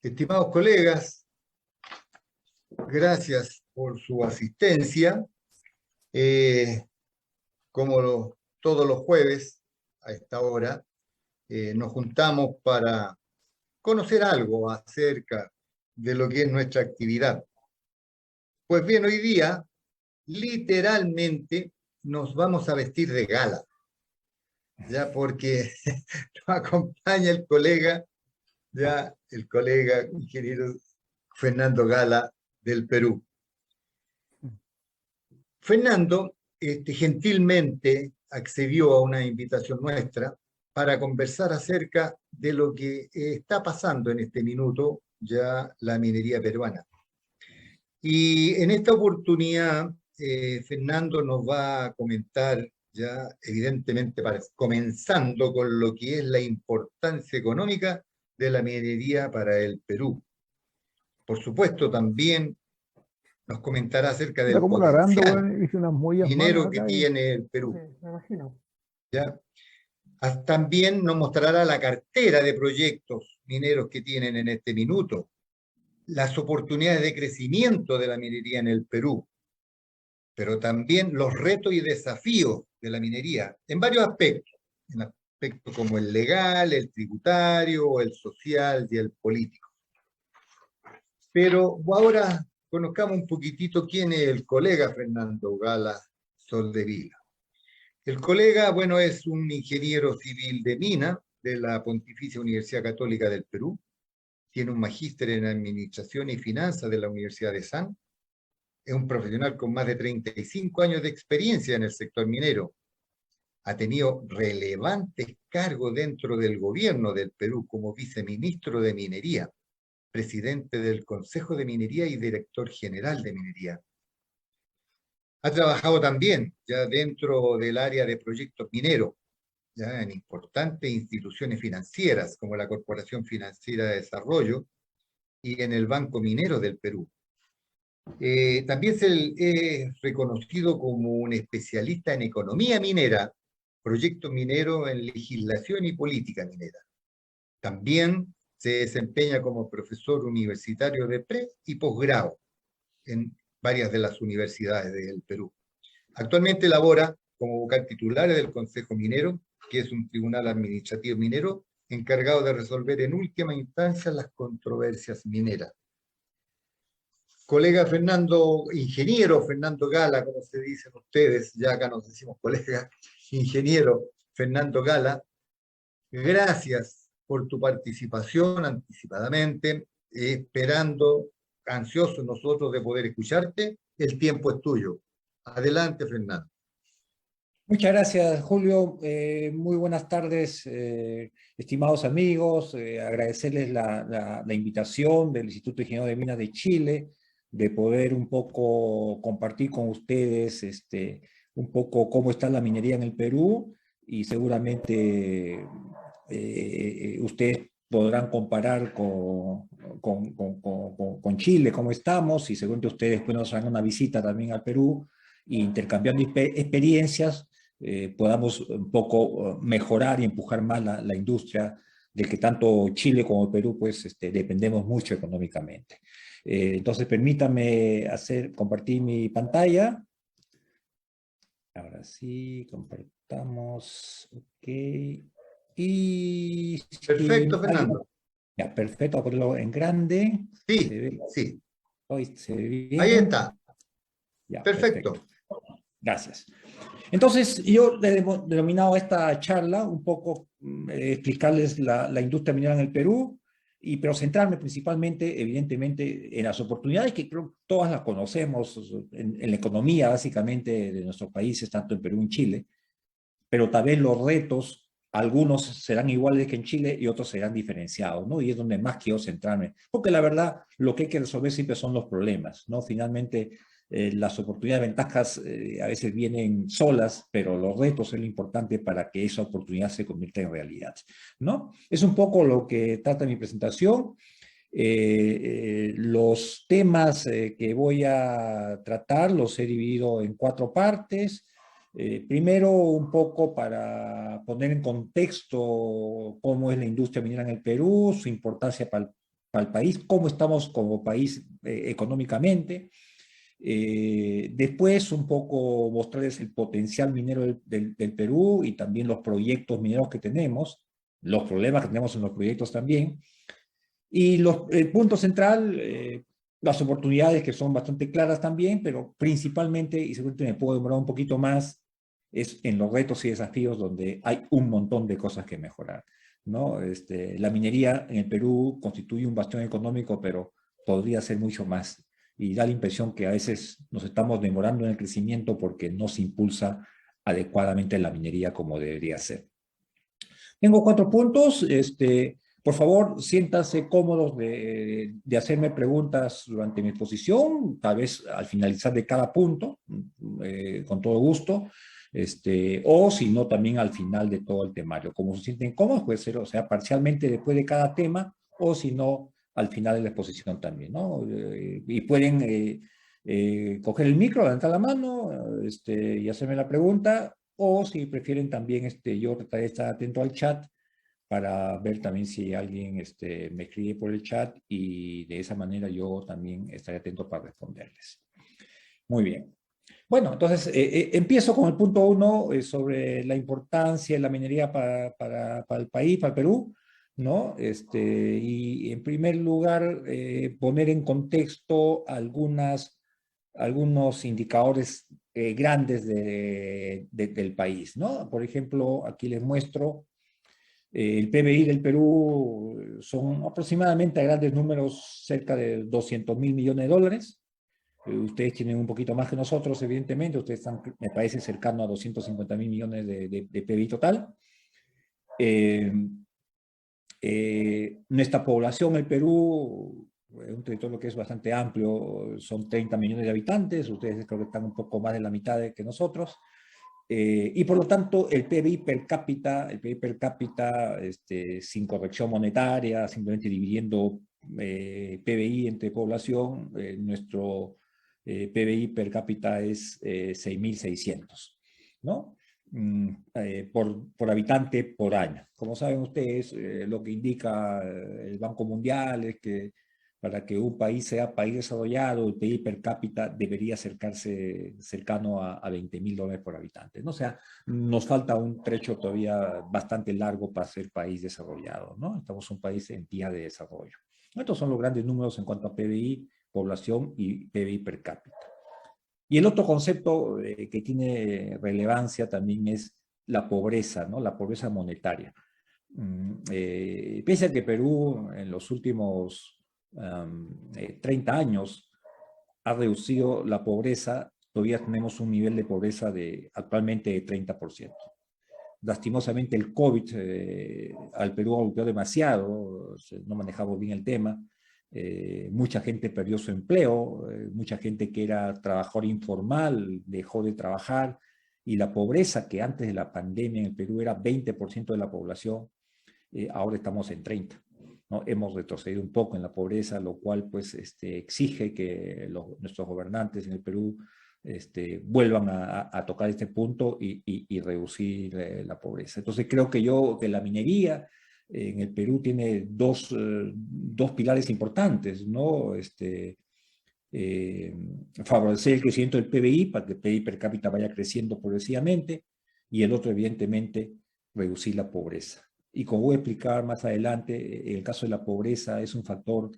Estimados colegas, gracias por su asistencia. Eh, Todos los jueves a esta hora, nos juntamos para conocer algo acerca de lo que es nuestra actividad. Pues bien, hoy día, literalmente, nos vamos a vestir de gala, ya porque nos acompaña el colega ingeniero Fernando Gala del Perú. Fernando gentilmente accedió a una invitación nuestra para conversar acerca de lo que está pasando en este minuto ya la minería peruana. Y en esta oportunidad, Fernando nos va a comentar ya, evidentemente, comenzando con lo que es la importancia económica de la minería para el Perú. Por supuesto, también nos comentará acerca del Como grabando, potencial hice unas mollas minero malas que acá tiene el Perú. me imagino. ¿Ya? También nos mostrará la cartera de proyectos mineros que tienen en este minuto, las oportunidades de crecimiento de la minería en el Perú, pero también los retos y desafíos de la minería en varios aspectos, en aspectos como el legal, el tributario, el social y el político. Pero ahora conozcamos un poquitito quién es el colega Fernando Gala Soldevila. El colega, bueno, es un ingeniero civil de mina de la Pontificia Universidad Católica del Perú. Tiene un magíster en Administración y Finanzas de la Universidad de San. Es un profesional con más de 35 años de experiencia en el sector minero. Ha tenido relevantes cargos dentro del gobierno del Perú como viceministro de Minería, presidente del Consejo de Minería y director general de Minería. Ha trabajado también ya dentro del área de proyectos mineros, ya en importantes instituciones financieras como la Corporación Financiera de Desarrollo y en el Banco Minero del Perú. También es reconocido como un especialista en economía minera, proyectos mineros en legislación y política minera. También se desempeña como profesor universitario de pre y posgrado en varias de las universidades del Perú. Actualmente labora como vocal titular del Consejo Minero, que es un tribunal administrativo minero encargado de resolver en última instancia las controversias mineras. Colega Fernando, ingeniero Fernando Gala, como se dicen ustedes, ya acá nos decimos colega, ingeniero Fernando Gala, gracias por tu participación anticipadamente, esperando, ansiosos nosotros de poder escucharte, el tiempo es tuyo. Adelante, Fernando. Muchas gracias, Julio. Muy buenas tardes, estimados amigos. Agradecerles la invitación del Instituto de Ingeniería de Minas de Chile, de poder un poco compartir con ustedes un poco cómo está la minería en el Perú, y seguramente ustedes podrán comparar con Chile, cómo estamos, y seguramente ustedes después nos harán una visita también al Perú, e intercambiando experiencias, podamos un poco mejorar y empujar más la industria del que tanto Chile como Perú pues dependemos mucho económicamente. Entonces permítame compartir mi pantalla. Ahora sí, compartamos. Ok. Y Perfecto, Fernando. Ya, perfecto, voy a ponerlo en grande. Sí, ¿Se ve? sí. Hoy se ve bien. Ahí está. Ya, Perfecto. Gracias. Entonces, yo le he denominado esta charla un poco explicarles la industria minera en el Perú, pero centrarme principalmente, evidentemente, en las oportunidades que creo que todas las conocemos en la economía, básicamente, de nuestros países, tanto en Perú como en Chile, pero tal vez los retos, algunos serán iguales que en Chile y otros serán diferenciados, ¿no? Y es donde más quiero centrarme, porque la verdad, lo que hay que resolver siempre son los problemas, ¿no? Finalmente, las oportunidades, ventajas a veces vienen solas, pero los retos es lo importante para que esa oportunidad se convierta en realidad, ¿no? Es un poco lo que trata mi presentación. Los temas que voy a tratar los he dividido en 4 partes. Primero, un poco para poner en contexto cómo es la industria minera en el Perú, su importancia para para el país, cómo estamos como país económicamente. Después, un poco mostrarles el potencial minero del Perú y también los proyectos mineros que tenemos, los problemas que tenemos en los proyectos también. Y el punto central, las oportunidades que son bastante claras también, pero principalmente, y seguramente me puedo demorar un poquito más, es en los retos y desafíos donde hay un montón de cosas que mejorar, ¿no? La minería en el Perú constituye un bastión económico, pero podría ser mucho más. Y da la impresión que a veces nos estamos demorando en el crecimiento porque no se impulsa adecuadamente la minería como debería ser. Tengo 4 puntos. Por favor, siéntanse cómodos de hacerme preguntas durante mi exposición, tal vez al finalizar de cada punto, con todo gusto, o si no, también al final de todo el temario. Como se sienten cómodos, puede ser, o sea, parcialmente después de cada tema, o si no, al final de la exposición también, ¿no? Y pueden coger el micro, levantar la mano, y hacerme la pregunta, o si prefieren también, yo trataré de estar atento al chat para ver también si alguien me escribe por el chat y de esa manera yo también estaré atento para responderles. Muy bien. Bueno, entonces empiezo con el punto 1 sobre la importancia de la minería para el país, para el Perú, ¿no? Y en primer lugar, poner en contexto algunos indicadores grandes del país, ¿no? Por ejemplo, aquí les muestro el PBI del Perú son aproximadamente a grandes números cerca de 200.000 millones de dólares. Ustedes tienen un poquito más que nosotros, evidentemente. Ustedes están, me parece, cercano a 250.000 millones de PBI total. Nuestra población, el Perú, un territorio que es bastante amplio, son 30 millones de habitantes. Ustedes creo que están un poco más de la mitad que nosotros. Y por lo tanto, el PBI per cápita, sin corrección monetaria, simplemente dividiendo PBI entre población, nuestro PBI per cápita es 6.600, ¿no? Por habitante por año. Como saben ustedes, lo que indica el Banco Mundial es que para que un país sea país desarrollado, el PIB per cápita debería acercarse cercano a 20.000 dólares por habitante, ¿no? O sea, nos falta un trecho todavía bastante largo para ser país desarrollado, ¿no? Estamos un país en vía de desarrollo. Estos son los grandes números en cuanto a PBI, población y PBI per cápita. Y el otro concepto que tiene relevancia también es la pobreza, ¿no? La pobreza monetaria. Pese a que Perú en los últimos 30 años ha reducido la pobreza, todavía tenemos un nivel de pobreza actualmente de 30%. Lastimosamente el COVID al Perú golpeó demasiado, no manejamos bien el tema, mucha gente perdió su empleo, mucha gente que era trabajador informal dejó de trabajar y la pobreza que antes de la pandemia en el Perú era 20% de la población, ahora estamos en 30%. ¿No? Hemos retrocedido un poco en la pobreza, lo cual pues exige que nuestros gobernantes en el Perú vuelvan a tocar este punto y reducir la pobreza. Entonces creo que la minería en el Perú tiene dos pilares importantes, ¿no? Favorecer el crecimiento del PBI para que el PBI per cápita vaya creciendo progresivamente y el otro, evidentemente, reducir la pobreza. Y como voy a explicar más adelante, el caso de la pobreza es un factor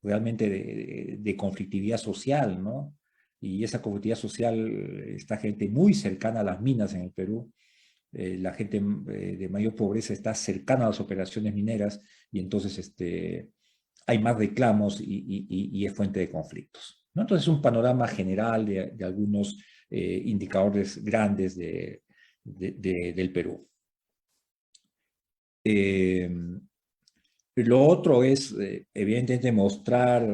realmente de conflictividad social, ¿no? Y esa conflictividad social está gente muy cercana a las minas en el Perú. La gente de mayor pobreza está cercana a las operaciones mineras y entonces hay más reclamos y es fuente de conflictos, ¿no? Entonces, un panorama general de algunos indicadores grandes del Perú. Lo otro es, evidentemente, mostrar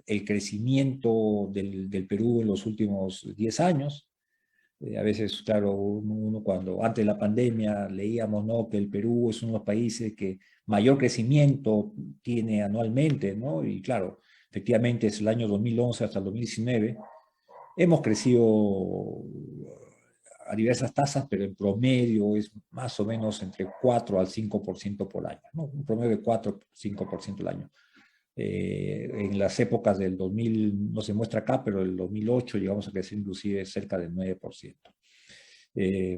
el crecimiento del Perú en los últimos 10 años. A veces, claro, uno cuando antes de la pandemia leíamos, ¿no?, que el Perú es uno de los países que mayor crecimiento tiene anualmente, ¿no? Y claro, efectivamente es el año 2011 hasta el 2019. Hemos crecido a diversas tasas, pero en promedio es más o menos entre 4 al 5% por año, ¿no? Un promedio de 4 o 5% al año. En las épocas del 2000, no se muestra acá, pero el 2008 llegamos a crecer inclusive cerca del 9%. Eh,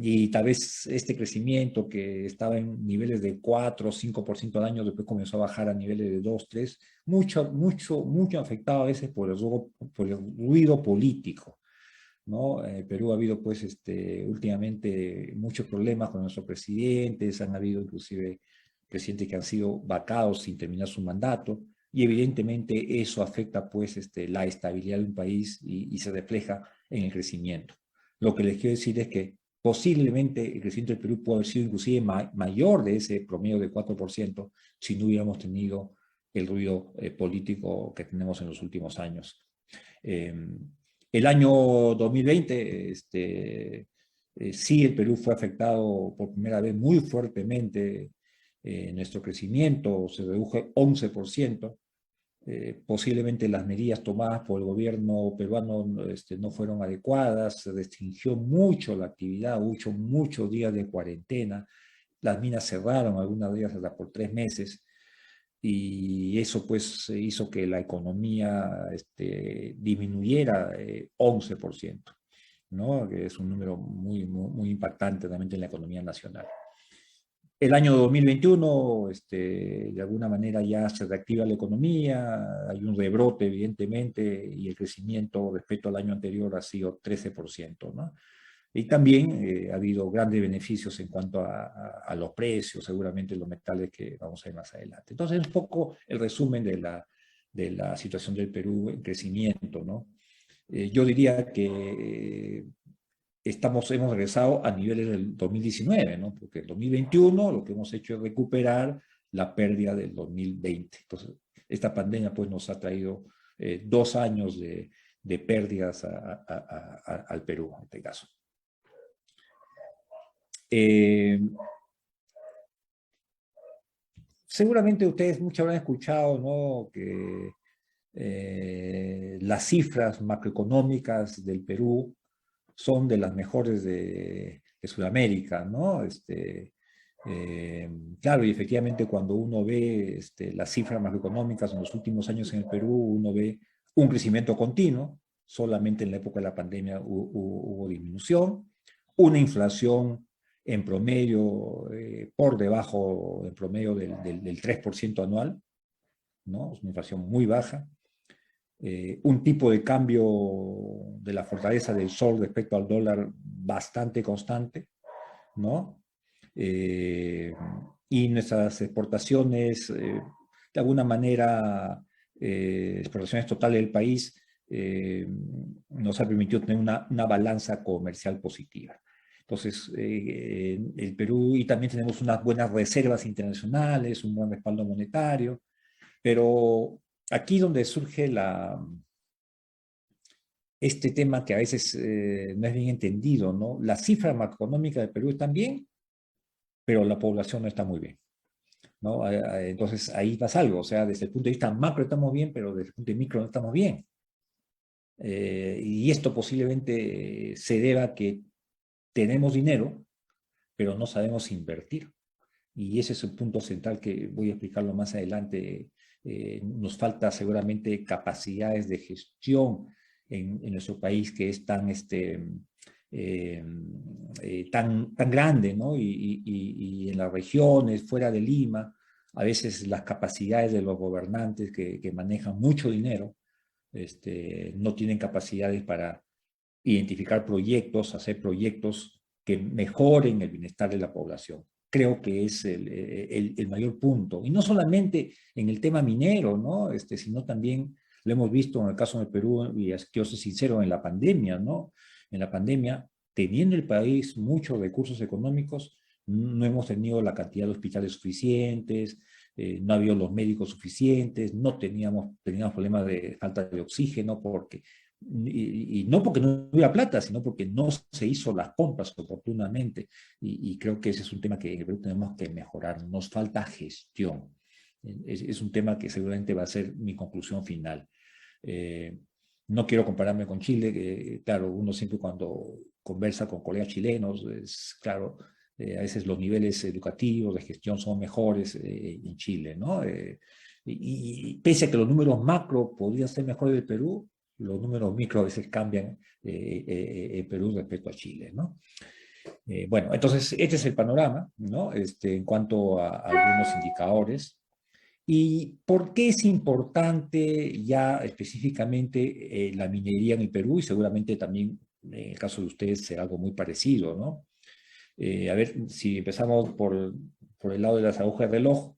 y tal vez este crecimiento que estaba en niveles de 4 o 5% al año, después comenzó a bajar a niveles de 2, 3, mucho afectado a veces por el ruido político, ¿no? Perú ha habido pues últimamente muchos problemas con nuestros presidentes, han habido inclusive presidentes que han sido vacados sin terminar su mandato, y evidentemente eso afecta pues la estabilidad de un país y se refleja en el crecimiento. Lo que les quiero decir es que posiblemente el crecimiento del Perú puede haber sido inclusive mayor de ese promedio de 4% si no hubiéramos tenido el ruido político que tenemos en los últimos años. El año 2020, sí, el Perú fue afectado por primera vez muy fuertemente. Nuestro crecimiento se redujo 11%. Posiblemente las medidas tomadas por el gobierno peruano no fueron adecuadas, se restringió mucho la actividad, muchos días de cuarentena, las minas cerraron, algunas de ellas hasta por 3 meses, y eso pues hizo que la economía disminuyera 11%, ¿no? Que es un número muy impactante realmente en la economía nacional. El año 2021, de alguna manera ya se reactiva la economía, hay un rebrote evidentemente y el crecimiento respecto al año anterior ha sido 13%, ¿no? Y también ha habido grandes beneficios en cuanto a los precios, seguramente los metales que vamos a ver más adelante. Entonces, un poco el resumen de la situación del Perú en crecimiento, ¿no? Yo diría que hemos regresado a niveles del 2019, ¿no? Porque el 2021 lo que hemos hecho es recuperar la pérdida del 2020. Entonces, esta pandemia pues nos ha traído 2 años de pérdidas al Perú, en este caso. Seguramente ustedes muchos habrán escuchado, ¿no? Que las cifras macroeconómicas del Perú son de las mejores de Sudamérica, ¿no? Claro, y efectivamente cuando uno ve las cifras macroeconómicas en los últimos años en el Perú, uno ve un crecimiento continuo, solamente en la época de la pandemia hubo disminución, una inflación en promedio por debajo del promedio del 3% anual, ¿no? Es una inflación muy baja. Un tipo de cambio de la fortaleza del sol respecto al dólar bastante constante, ¿no? Y nuestras exportaciones, de alguna manera, exportaciones totales del país, nos ha permitido tener una balanza comercial positiva. Entonces, el Perú, y también tenemos unas buenas reservas internacionales, un buen respaldo monetario, pero aquí donde surge este tema que a veces no es bien entendido, ¿no? Las cifras macroeconómicas del Perú están bien, pero la población no está muy bien, ¿no? Entonces ahí pasa algo, o sea, desde el punto de vista macro estamos bien, pero desde el punto de vista micro no estamos bien. Y esto posiblemente se deba a que tenemos dinero, pero no sabemos invertir. Y ese es un punto central que voy a explicarlo más adelante. Nos falta seguramente capacidades de gestión en nuestro país que es tan grande, ¿no? Y en las regiones, fuera de Lima, a veces las capacidades de los gobernantes que manejan mucho dinero no tienen capacidades para identificar proyectos, hacer proyectos que mejoren el bienestar de la población. Creo que es el mayor punto. Y no solamente en el tema minero, ¿no? Sino también lo hemos visto en el caso del Perú, y quiero ser sincero, en la pandemia, ¿no? En la pandemia, teniendo el país muchos recursos económicos, no hemos tenido la cantidad de hospitales suficientes, no había los médicos suficientes, teníamos problemas de falta de oxígeno porque y no porque no hubiera plata, sino porque no se hizo las compras oportunamente. Y creo que ese es un tema que en el Perú tenemos que mejorar. Nos falta gestión. Es un tema que seguramente va a ser mi conclusión final. No quiero compararme con Chile, que claro, uno siempre cuando conversa con colegas chilenos, claro, A veces los niveles educativos de gestión son mejores en Chile, ¿no? Y pese a que los números macro podrían ser mejores del Perú, los números micro a veces cambian en Perú respecto a Chile, ¿no? Bueno, entonces este es el panorama, ¿no? En cuanto a algunos indicadores. ¿Y por qué es importante ya específicamente la minería en el Perú? Y seguramente también en el caso de ustedes será algo muy parecido, ¿no? A ver, si empezamos por el lado de las agujas de reloj,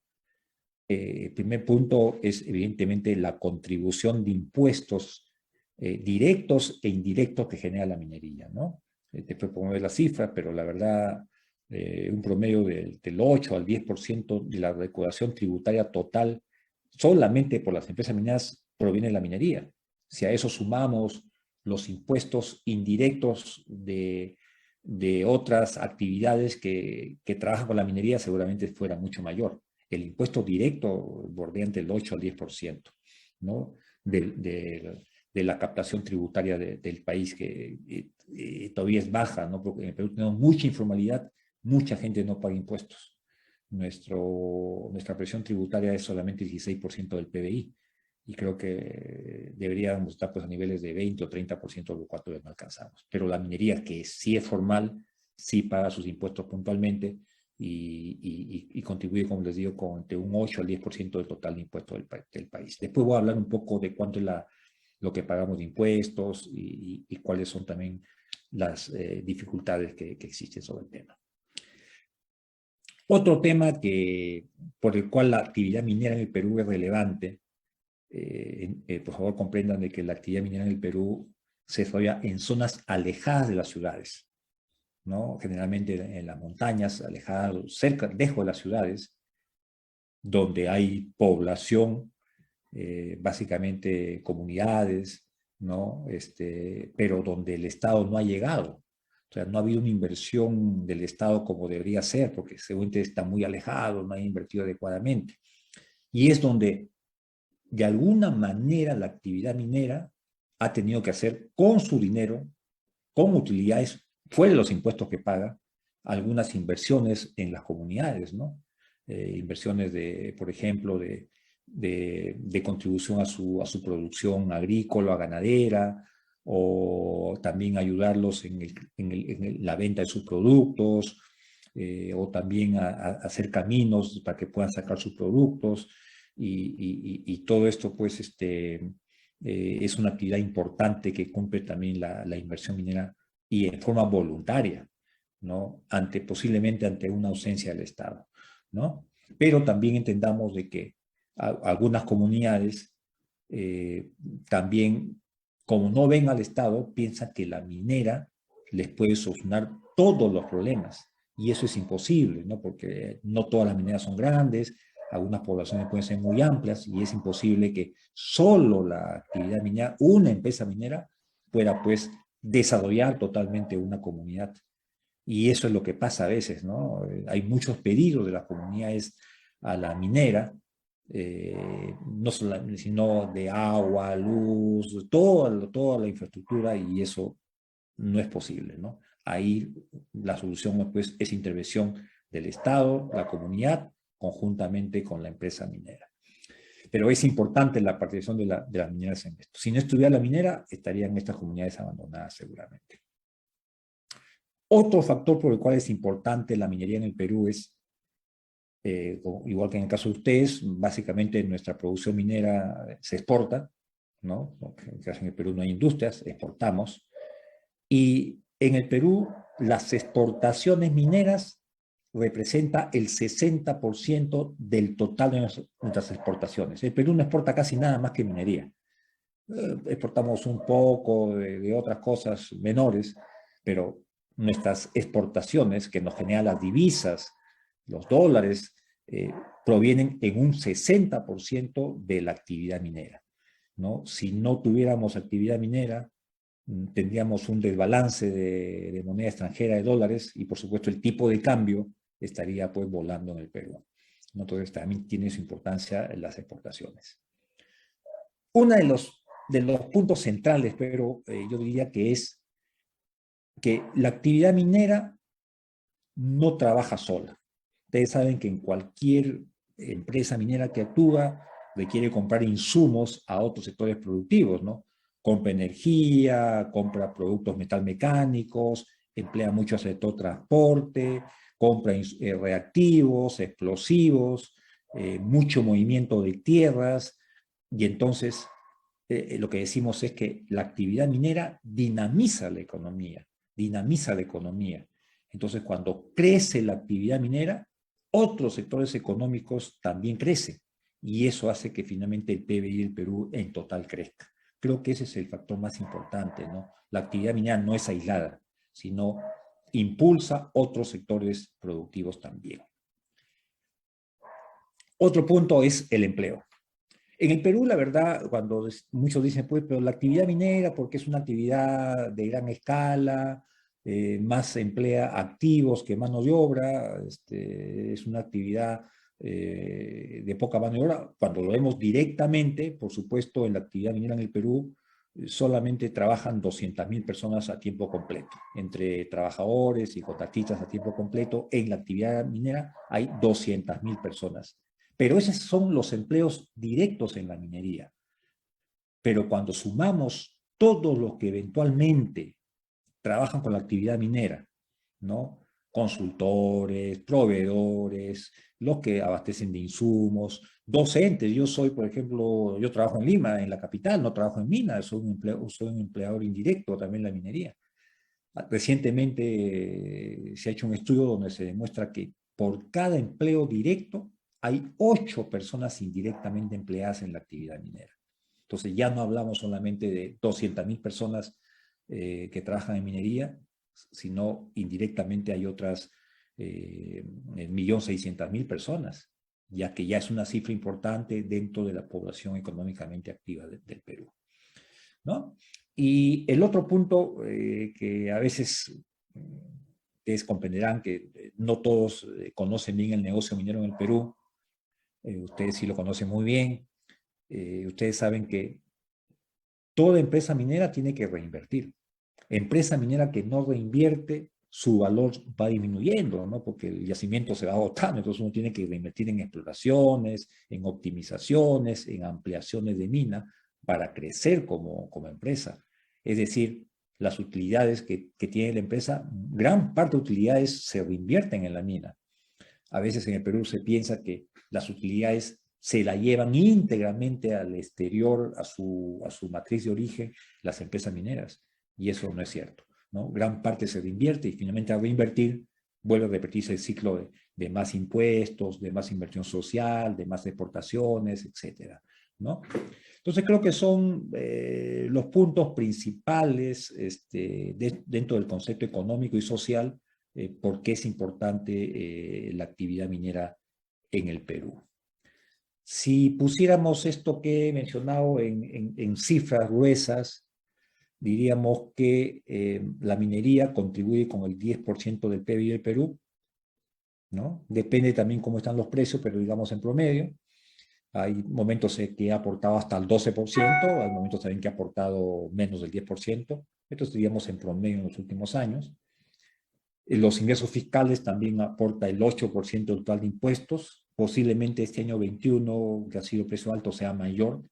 el primer punto es evidentemente la contribución de impuestos directos e indirectos que genera la minería, ¿no? Después podemos ver las cifras, pero la verdad, un promedio del 8 al 10% de la recaudación tributaria total solamente por las empresas mineras proviene de la minería. Si a eso sumamos los impuestos indirectos de otras actividades que trabajan con la minería, seguramente fuera mucho mayor. El impuesto directo bordea entre el 8 al 10%, ¿no? De la captación tributaria del país, que todavía es baja, ¿no? Porque en el Perú tenemos mucha informalidad, mucha gente no paga impuestos. Nuestra presión tributaria es solamente el 16% del PBI, y creo que deberíamos estar pues, a niveles de 20 o 30%, lo cual todavía no alcanzamos. Pero la minería, que sí es formal, sí paga sus impuestos puntualmente y contribuye, como les digo, con entre un 8 al 10% del total de impuestos del país. Después voy a hablar un poco de cuánto es lo que pagamos de impuestos y cuáles son también las dificultades que existen sobre el tema. Otro tema por el cual la actividad minera en el Perú es relevante, por favor comprendan de que la actividad minera en el Perú se desarrolla en zonas alejadas de las ciudades, ¿no? Generalmente en las montañas, alejadas, lejos de las ciudades, donde hay población, básicamente comunidades, ¿no? Pero donde el Estado no ha llegado. O sea, no ha habido una inversión del Estado como debería ser, porque seguramente está muy alejado, no ha invertido adecuadamente. Y es donde, de alguna manera, la actividad minera ha tenido que hacer con su dinero, con utilidades, fuera de los impuestos que paga, algunas inversiones en las comunidades, ¿no? Inversiones por ejemplo, de contribución a su producción agrícola, ganadera, o también ayudarlos en la venta de sus productos, o también a hacer caminos para que puedan sacar sus productos, y todo esto, pues, es una actividad importante que cumple también la inversión minera y en forma voluntaria, ¿no? Posiblemente ante una ausencia del Estado, ¿no? Pero también entendamos de que algunas comunidades también, como no ven al Estado, piensan que la minera les puede solucionar todos los problemas. Y eso es imposible, ¿no? Porque no todas las mineras son grandes, algunas poblaciones pueden ser muy amplias y es imposible que solo la actividad minera, una empresa minera, pueda pues desarrollar totalmente una comunidad. Y eso es lo que pasa a veces, ¿no? Hay muchos pedidos de las comunidades a la minera, no solo, sino de agua, luz, toda la infraestructura, y eso no es posible, ¿no? Ahí la solución pues, es intervención del Estado, la comunidad, conjuntamente con la empresa minera. Pero es importante la participación de las mineras en esto. Si no estuviera la minera, estarían estas comunidades abandonadas seguramente. Otro factor por el cual es importante la minería en el Perú es, igual que en el caso de ustedes, básicamente nuestra producción minera se exporta, ¿no? En el Perú no hay industrias, exportamos. Y en el Perú, las exportaciones mineras representa el 60% del total de nuestras exportaciones. El Perú no exporta casi nada más que minería. Exportamos un poco de otras cosas menores, pero nuestras exportaciones que nos generan las divisas, los dólares, provienen en un 60% de la actividad minera, ¿no? Si no tuviéramos actividad minera, tendríamos un desbalance de moneda extranjera, de dólares, y por supuesto el tipo de cambio estaría pues volando en el Perú. Entonces también tiene su importancia en las exportaciones. Uno de los puntos centrales, pero yo diría que es que la actividad minera no trabaja sola. Ustedes saben que en cualquier empresa minera que actúa requiere comprar insumos a otros sectores productivos, ¿no? Compra energía, compra productos metalmecánicos, emplea mucho al sector transporte, compra reactivos, explosivos, mucho movimiento de tierras, y entonces lo que decimos es que la actividad minera dinamiza la economía, dinamiza la economía. Entonces, cuando crece la actividad minera, otros sectores económicos también crecen, y eso hace que finalmente el PBI del Perú en total crezca. Creo que ese es el factor más importante, ¿no? La actividad minera no es aislada, sino impulsa otros sectores productivos también. Otro punto es el empleo. En el Perú, la verdad, cuando muchos dicen, pues, pero la actividad minera, porque es una actividad de gran escala, más emplea activos que mano de obra, es una actividad de poca mano de obra. Cuando lo vemos directamente, por supuesto, en la actividad minera en el Perú, solamente trabajan 200.000 personas a tiempo completo. Entre trabajadores y contratistas a tiempo completo, en la actividad minera hay 200.000 personas. Pero esos son los empleos directos en la minería. Pero cuando sumamos todos los que eventualmente trabajan con la actividad minera, ¿no? Consultores, proveedores, los que abastecen de insumos, docentes. Yo soy, por ejemplo, yo trabajo en Lima, en la capital, no trabajo en minas, soy un empleador indirecto también en la minería. Recientemente se ha hecho un estudio donde se demuestra que por cada empleo directo hay 8 personas indirectamente empleadas en la actividad minera. Entonces ya no hablamos solamente de 200.000 personas que trabajan en minería, sino indirectamente hay otras 1.600.000 personas, ya que ya es una cifra importante dentro de la población económicamente activa del Perú, ¿no? Y el otro punto que a veces ustedes comprenderán que no todos conocen bien el negocio minero en el Perú, ustedes sí lo conocen muy bien, ustedes saben que toda empresa minera tiene que reinvertir. Empresa minera que no reinvierte, su valor va disminuyendo, ¿no? Porque el yacimiento se va agotando, entonces uno tiene que reinvertir en exploraciones, en optimizaciones, en ampliaciones de mina para crecer como empresa. Es decir, las utilidades que tiene la empresa, gran parte de utilidades se reinvierten en la mina. A veces en el Perú se piensa que las utilidades se la llevan íntegramente al exterior, a su matriz de origen, las empresas mineras. Y eso no es cierto, ¿no? Gran parte se reinvierte y finalmente al reinvertir vuelve a repetirse el ciclo de más impuestos, de más inversión social, de más exportaciones, etcétera, ¿no? Entonces creo que son los puntos principales dentro del concepto económico y social por qué es importante la actividad minera en el Perú. Si pusiéramos esto que he mencionado en cifras gruesas, diríamos que la minería contribuye con el 10% del PIB del Perú, ¿no? Depende también cómo están los precios, pero digamos en promedio. Hay momentos que ha aportado hasta el 12%, hay momentos también que ha aportado menos del 10%. Entonces diríamos en promedio en los últimos años. Los ingresos fiscales también aporta el 8% del total de impuestos. Posiblemente este año 21, que ha sido precio alto, sea mayor.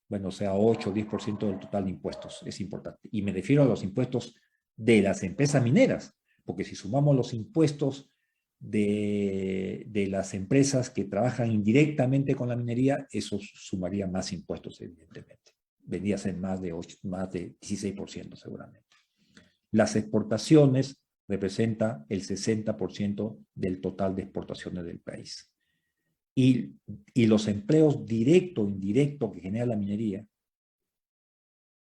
Bueno, sea 8 o 10% del total de impuestos. Es importante. Y me refiero a los impuestos de las empresas mineras, porque si sumamos los impuestos de las empresas que trabajan indirectamente con la minería, eso sumaría más impuestos, evidentemente. Vendría a ser más de 16% seguramente. Las exportaciones representa el 60% del total de exportaciones del país. Y los empleos directo o indirecto que genera la minería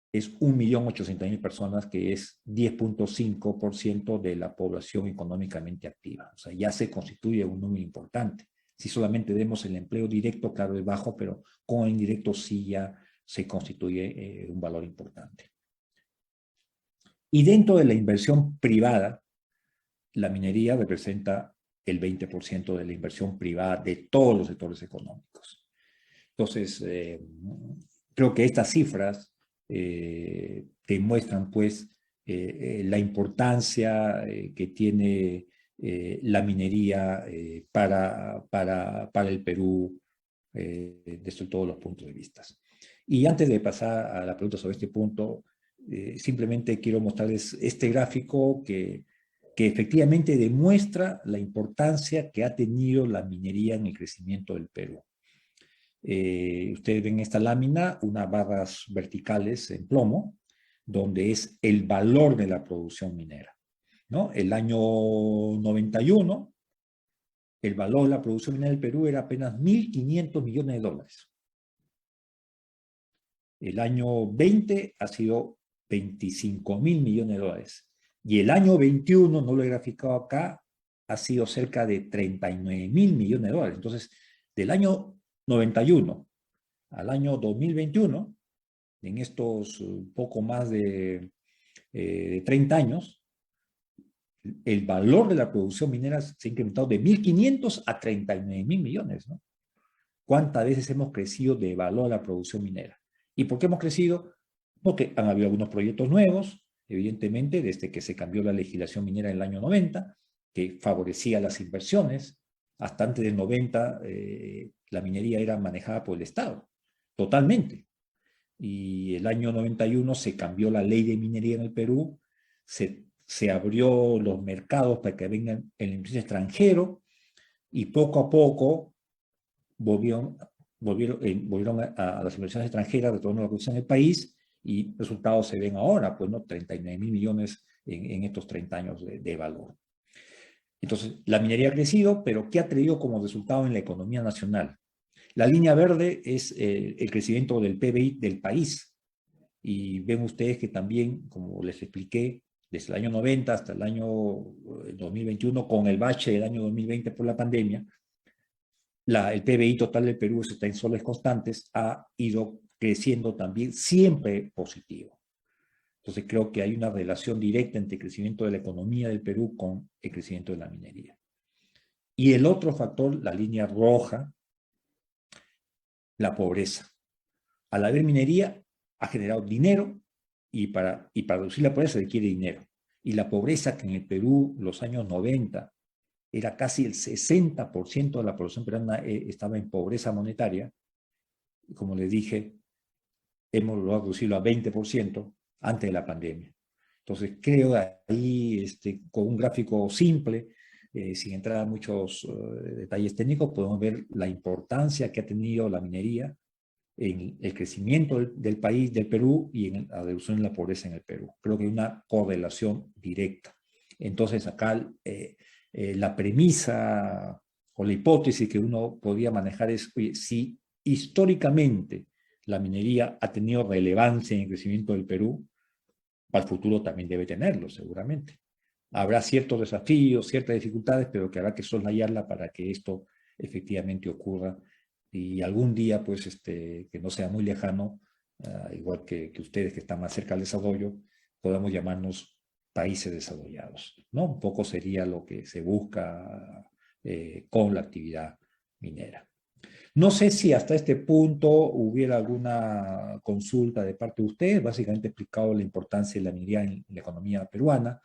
es 1.800.000 personas, que es 10.5% de la población económicamente activa. O sea, ya se constituye un número importante. Si solamente vemos el empleo directo, claro, es bajo, pero con el indirecto sí ya se constituye un valor importante. Y dentro de la inversión privada, la minería representa el 20% de la inversión privada de todos los sectores económicos. Entonces, creo que estas cifras demuestran, pues, la importancia que tiene la minería para el Perú desde todos los puntos de vista. Y antes de pasar a la pregunta sobre este punto, simplemente quiero mostrarles este gráfico que efectivamente demuestra la importancia que ha tenido la minería en el crecimiento del Perú. Ustedes ven esta lámina, unas barras verticales en plomo, donde es el valor de la producción minera, ¿no? El año 91, el valor de la producción minera del Perú era apenas 1.500 millones de dólares. El año 20 ha sido 25.000 millones de dólares. Y el año 21, no lo he graficado acá, ha sido cerca de 39.000 millones de dólares. Entonces, del año 91 al año 2021, en estos poco más de 30 años, el valor de la producción minera se ha incrementado de 1.500 a 39.000 millones, ¿no? ¿Cuántas veces hemos crecido de valor a la producción minera? ¿Y por qué hemos crecido? Porque han habido algunos proyectos nuevos, evidentemente, desde que se cambió la legislación minera en el año 90, que favorecía las inversiones. Hasta antes del 90, la minería era manejada por el Estado, totalmente. Y el año 91 se cambió la ley de minería en el Perú, se abrió los mercados para que vengan el inversión extranjero, y poco a poco volvieron a las inversiones extranjeras, retorno a la producción en el país, y resultados se ven ahora, pues, ¿no? 39.000 millones en estos 30 años de valor. Entonces, la minería ha crecido, pero ¿qué ha traído como resultado en la economía nacional? La línea verde es el crecimiento del PBI del país. Y ven ustedes que también, como les expliqué, desde el año 90 hasta el año 2021, con el bache del año 2020 por la pandemia, el PBI total del Perú, eso está en soles constantes, ha ido creciendo también, siempre positivo. Entonces creo que hay una relación directa entre el crecimiento de la economía del Perú con el crecimiento de la minería. Y el otro factor, la línea roja, la pobreza. Al haber minería, ha generado dinero, y para reducir la pobreza se requiere dinero. Y la pobreza, que en el Perú, los años 90, era casi el 60% de la población peruana estaba en pobreza monetaria, y como les dije, hemos logrado reducirlo a 20% antes de la pandemia. Entonces creo ahí, con un gráfico simple, sin entrar a muchos detalles técnicos, podemos ver la importancia que ha tenido la minería en el crecimiento del país, del Perú, y en la reducción de la pobreza en el Perú. Creo que hay una correlación directa. Entonces acá la premisa o la hipótesis que uno podía manejar es, oye, si históricamente la minería ha tenido relevancia en el crecimiento del Perú, para el futuro también debe tenerlo, seguramente. Habrá ciertos desafíos, ciertas dificultades, pero que habrá que soslayarla para que esto efectivamente ocurra, y algún día, pues, que no sea muy lejano, igual que ustedes que están más cerca del desarrollo, podamos llamarnos países desarrollados, ¿no? Un poco sería lo que se busca con la actividad minera. No sé si hasta este punto hubiera alguna consulta de parte de ustedes. Básicamente he explicado la importancia de la minería en la economía peruana.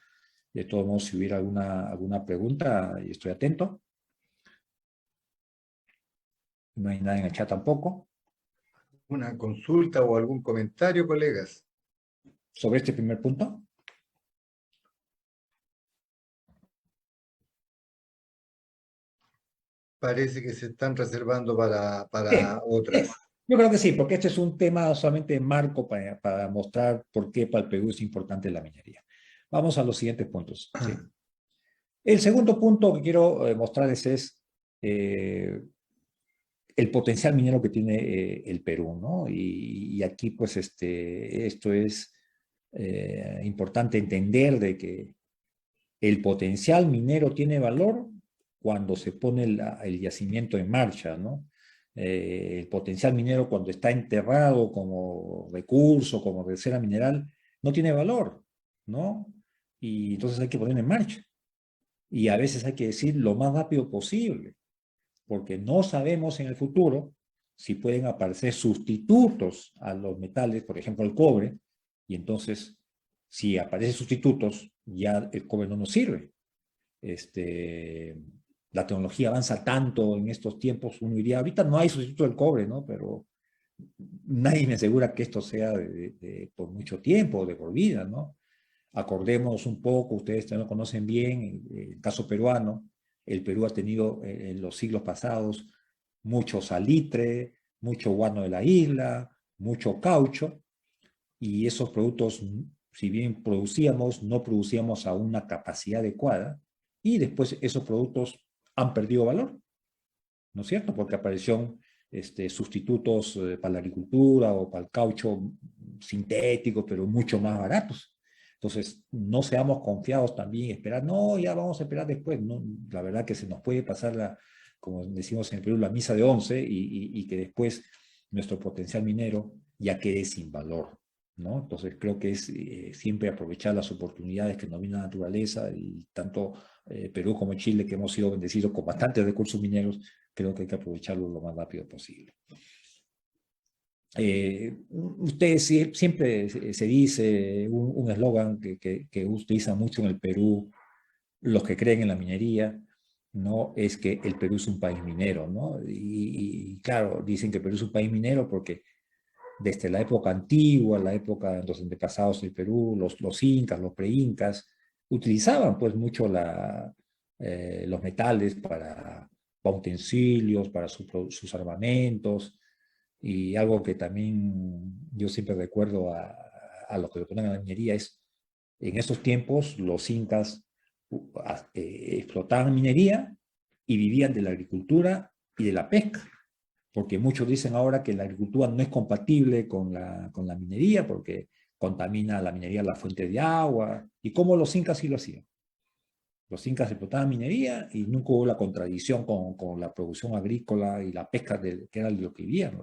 De todos modos, si hubiera alguna pregunta, estoy atento. No hay nada en el chat tampoco. ¿Una consulta o algún comentario, colegas? ¿Sobre este primer punto? Parece que se están reservando para Sí, otras. yo creo que sí, porque este es un tema solamente marco para mostrar por qué para el Perú es importante la minería. Vamos a los siguientes puntos. ¿Sí? El segundo punto que quiero mostrarles es el potencial minero que tiene el Perú, ¿no? Y aquí, pues, esto es importante entender de que el potencial minero tiene valor cuando se pone el yacimiento en marcha, ¿no? El potencial minero, cuando está enterrado como recurso, como reserva mineral, no tiene valor, ¿no? Y entonces hay que ponerlo en marcha. Y a veces hay que decir lo más rápido posible, porque no sabemos en el futuro si pueden aparecer sustitutos a los metales, por ejemplo el cobre, y entonces si aparecen sustitutos, ya el cobre no nos sirve. la tecnología avanza tanto en estos tiempos, uno diría, ahorita no hay sustituto del cobre, ¿no? Pero nadie me asegura que esto sea por mucho tiempo, de por vida, ¿no? Acordemos un poco, ustedes también lo conocen bien, el caso peruano, el Perú ha tenido en los siglos pasados mucho salitre, mucho guano de la isla, mucho caucho, y esos productos, si bien producíamos, no producíamos a una capacidad adecuada, y después esos productos han perdido valor, ¿no es cierto? Porque aparecieron sustitutos para la agricultura o para el caucho sintético, pero mucho más baratos. Entonces, no seamos confiados también y esperar, no, ya vamos a esperar después. No, la verdad que se nos puede pasar, como decimos en el Perú, la misa de once y que después nuestro potencial minero ya quede sin valor, ¿no? Entonces, creo que es siempre aprovechar las oportunidades que nos brinda la naturaleza y tanto Perú como Chile, que hemos sido bendecidos con bastantes recursos mineros, creo que hay que aprovecharlo lo más rápido posible. Ustedes siempre se dice un eslogan que utilizan mucho en el Perú, los que creen en la minería, ¿no? Es que el Perú es un país minero, ¿no? Y claro, dicen que el Perú es un país minero porque desde la época antigua, la época de los antepasados del Perú, los incas, los preincas, utilizaban pues mucho los metales para utensilios, para sus armamentos, y algo que también yo siempre recuerdo a lo que le ponen a la minería es, en estos tiempos los incas explotaban minería y vivían de la agricultura y de la pesca, porque muchos dicen ahora que la agricultura no es compatible con la minería, porque contamina la minería la fuente de agua, y cómo los incas sí lo hacían. Los incas explotaban minería y nunca hubo la contradicción con la producción agrícola y la pesca, que era lo que vivían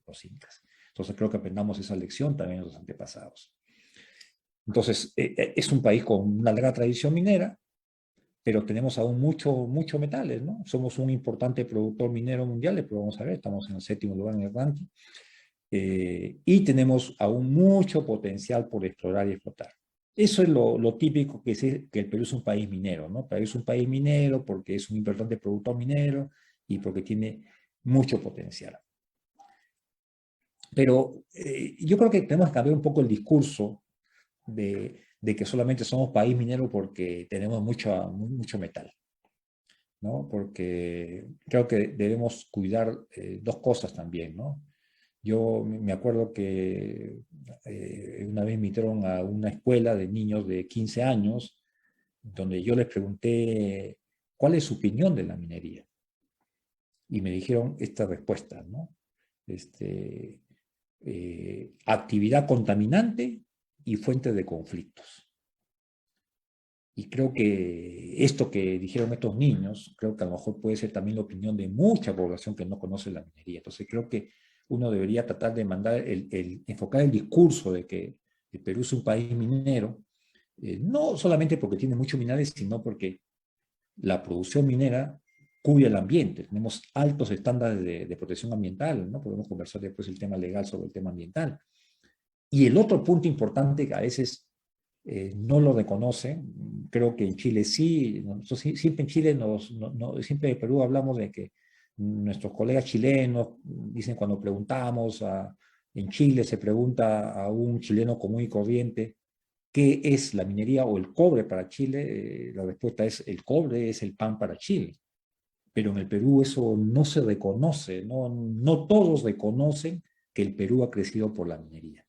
los incas. Entonces creo que aprendamos esa lección también de los antepasados. Entonces, es un país con una larga tradición minera, pero tenemos aún mucho metales, ¿no? Somos un importante productor minero mundial, pero vamos a ver, estamos en el 7º lugar en el ranking, y tenemos aún mucho potencial por explorar y explotar. Eso es lo típico que el Perú es un país minero, ¿no? Perú es un país minero porque es un importante productor minero y porque tiene mucho potencial. Pero yo creo que tenemos que cambiar un poco el discurso de que solamente somos país minero porque tenemos mucho metal, ¿no? Porque creo que debemos cuidar dos cosas también, ¿no? Yo me acuerdo que una vez me invitaron a una escuela de niños de 15 años, donde yo les pregunté cuál es su opinión de la minería. Y me dijeron esta respuesta, ¿no? Actividad contaminante y fuente de conflictos. Y creo que esto que dijeron estos niños, creo que a lo mejor puede ser también la opinión de mucha población que no conoce la minería. Entonces creo que uno debería tratar de enfocar el discurso de que el Perú es un país minero, no solamente porque tiene muchos minerales, sino porque la producción minera cuida el ambiente. Tenemos altos estándares de protección ambiental, ¿no? Podemos conversar después el tema legal sobre el tema ambiental. Y el otro punto importante que a veces no lo reconocen, creo que en Chile sí, nosotros siempre en Chile, siempre en Perú hablamos de que nuestros colegas chilenos dicen cuando preguntamos, en Chile se pregunta a un chileno común y corriente, ¿qué es la minería o el cobre para Chile? La respuesta es el cobre es el pan para Chile. Pero en el Perú eso no se reconoce, no todos reconocen que el Perú ha crecido por la minería.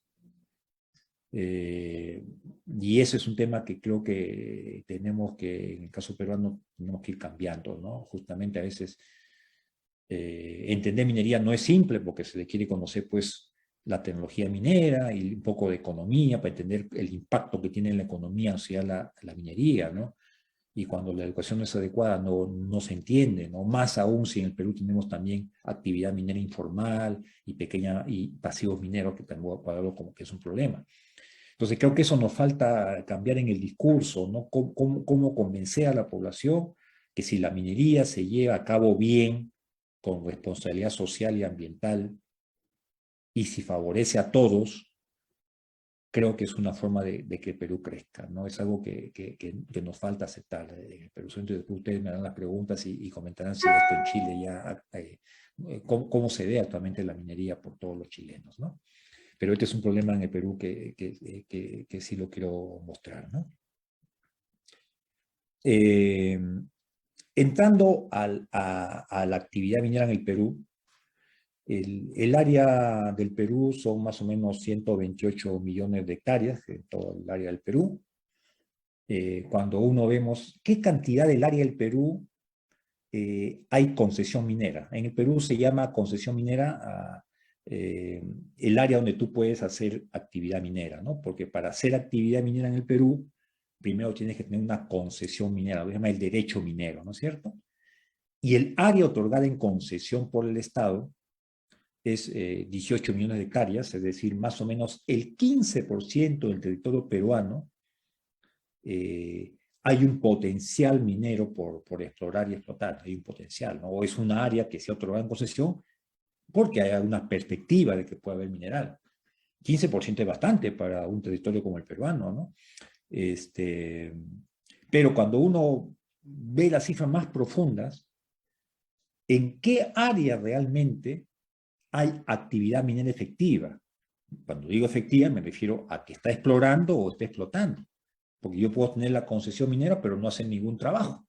Y ese es un tema que creo que tenemos que, en el caso peruano, tenemos que ir cambiando, ¿no? Justamente a veces entender minería no es simple porque se le quiere conocer, pues, la tecnología minera y un poco de economía para entender el impacto que tiene en la economía hacia la minería, ¿no? Y cuando la educación no es adecuada no se entiende, ¿no? Más aún si en el Perú tenemos también actividad minera informal y pasivos mineros, que también puedo hablar como que es un problema. Entonces creo que eso nos falta cambiar en el discurso, ¿no? ¿Cómo convencer a la población que si la minería se lleva a cabo bien, con responsabilidad social y ambiental, y si favorece a todos, creo que es una forma de que el Perú crezca, ¿no? Es algo que nos falta aceptar en el Perú. Entonces, ustedes me harán las preguntas y comentarán si esto en Chile ya, cómo se ve actualmente la minería por todos los chilenos, ¿no? Pero este es un problema en el Perú que sí lo quiero mostrar, ¿no? Entrando a la actividad minera en el Perú, el área del Perú son más o menos 128 millones de hectáreas en todo el área del Perú. Cuando uno vemos qué cantidad del área del Perú hay concesión minera. En el Perú se llama concesión minera el área donde tú puedes hacer actividad minera, ¿no? Porque para hacer actividad minera en el Perú, primero tienes que tener una concesión minera, lo que se llama el derecho minero, ¿no es cierto? Y el área otorgada en concesión por el Estado es 18 millones de hectáreas, es decir, más o menos el 15% del territorio peruano. Hay un potencial minero por explorar y explotar, hay un potencial, ¿no? O es una área que se ha otorgado en concesión porque hay una perspectiva de que puede haber mineral. 15% es bastante para un territorio como el peruano, ¿no? Pero cuando uno ve las cifras más profundas, ¿en qué área realmente hay actividad minera efectiva? Cuando digo efectiva me refiero a que está explorando o está explotando. Porque yo puedo tener la concesión minera, pero no hacer ningún trabajo.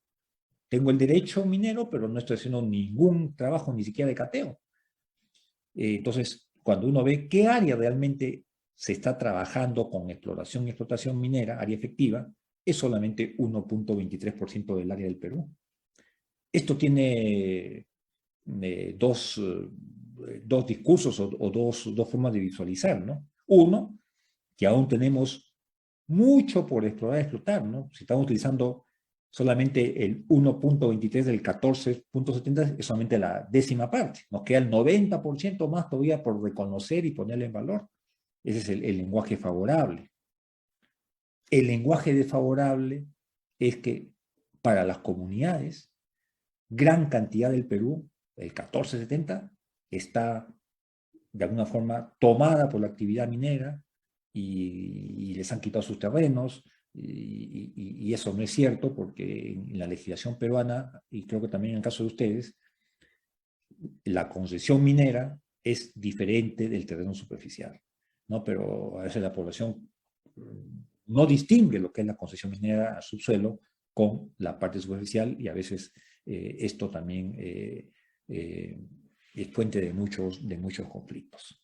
Tengo el derecho minero, pero no estoy haciendo ningún trabajo, ni siquiera de cateo. Entonces, cuando uno ve qué área realmente se está trabajando con exploración y explotación minera, área efectiva, es solamente 1.23% del área del Perú. Esto tiene dos discursos o dos formas de visualizar, ¿no? Uno, que aún tenemos mucho por explorar y explotar, ¿no? Si estamos utilizando solamente el 1.23 del 14.70, es solamente la décima parte. Nos queda el 90% más todavía por reconocer y ponerle en valor. Ese es el lenguaje favorable. El lenguaje desfavorable es que para las comunidades, gran cantidad del Perú, el 1470, está de alguna forma tomada por la actividad minera y les han quitado sus terrenos, y eso no es cierto porque en la legislación peruana, y creo que también en el caso de ustedes, la concesión minera es diferente del terreno superficial, ¿no? Pero a veces la población no distingue lo que es la concesión minera a subsuelo con la parte superficial, y a veces esto también es fuente de muchos conflictos,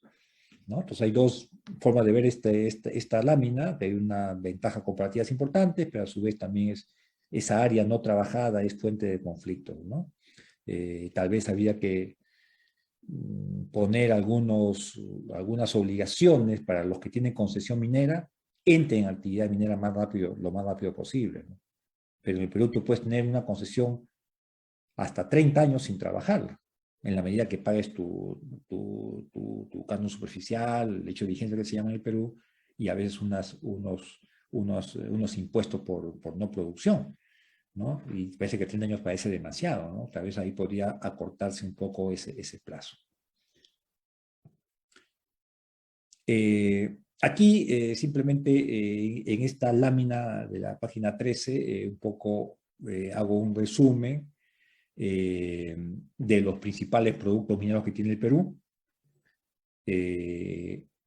¿no? Entonces hay dos formas de ver esta lámina. Hay una ventaja comparativa importante, pero a su vez también esa área no trabajada es fuente de conflictos, ¿no? Tal vez había que poner algunas obligaciones para los que tienen concesión minera, entren en actividad minera lo más rápido posible, ¿no? Pero en el Perú tú puedes tener una concesión hasta 30 años sin trabajarla, en la medida que pagues tu canon superficial, el hecho de vigencia que se llama en el Perú, y a veces unos impuestos por no producción, ¿no? Y parece que 30 años parece demasiado, ¿no? Tal vez ahí podría acortarse un poco ese plazo. Aquí simplemente en esta lámina de la página 13 un poco hago un resumen de los principales productos mineros que tiene el Perú,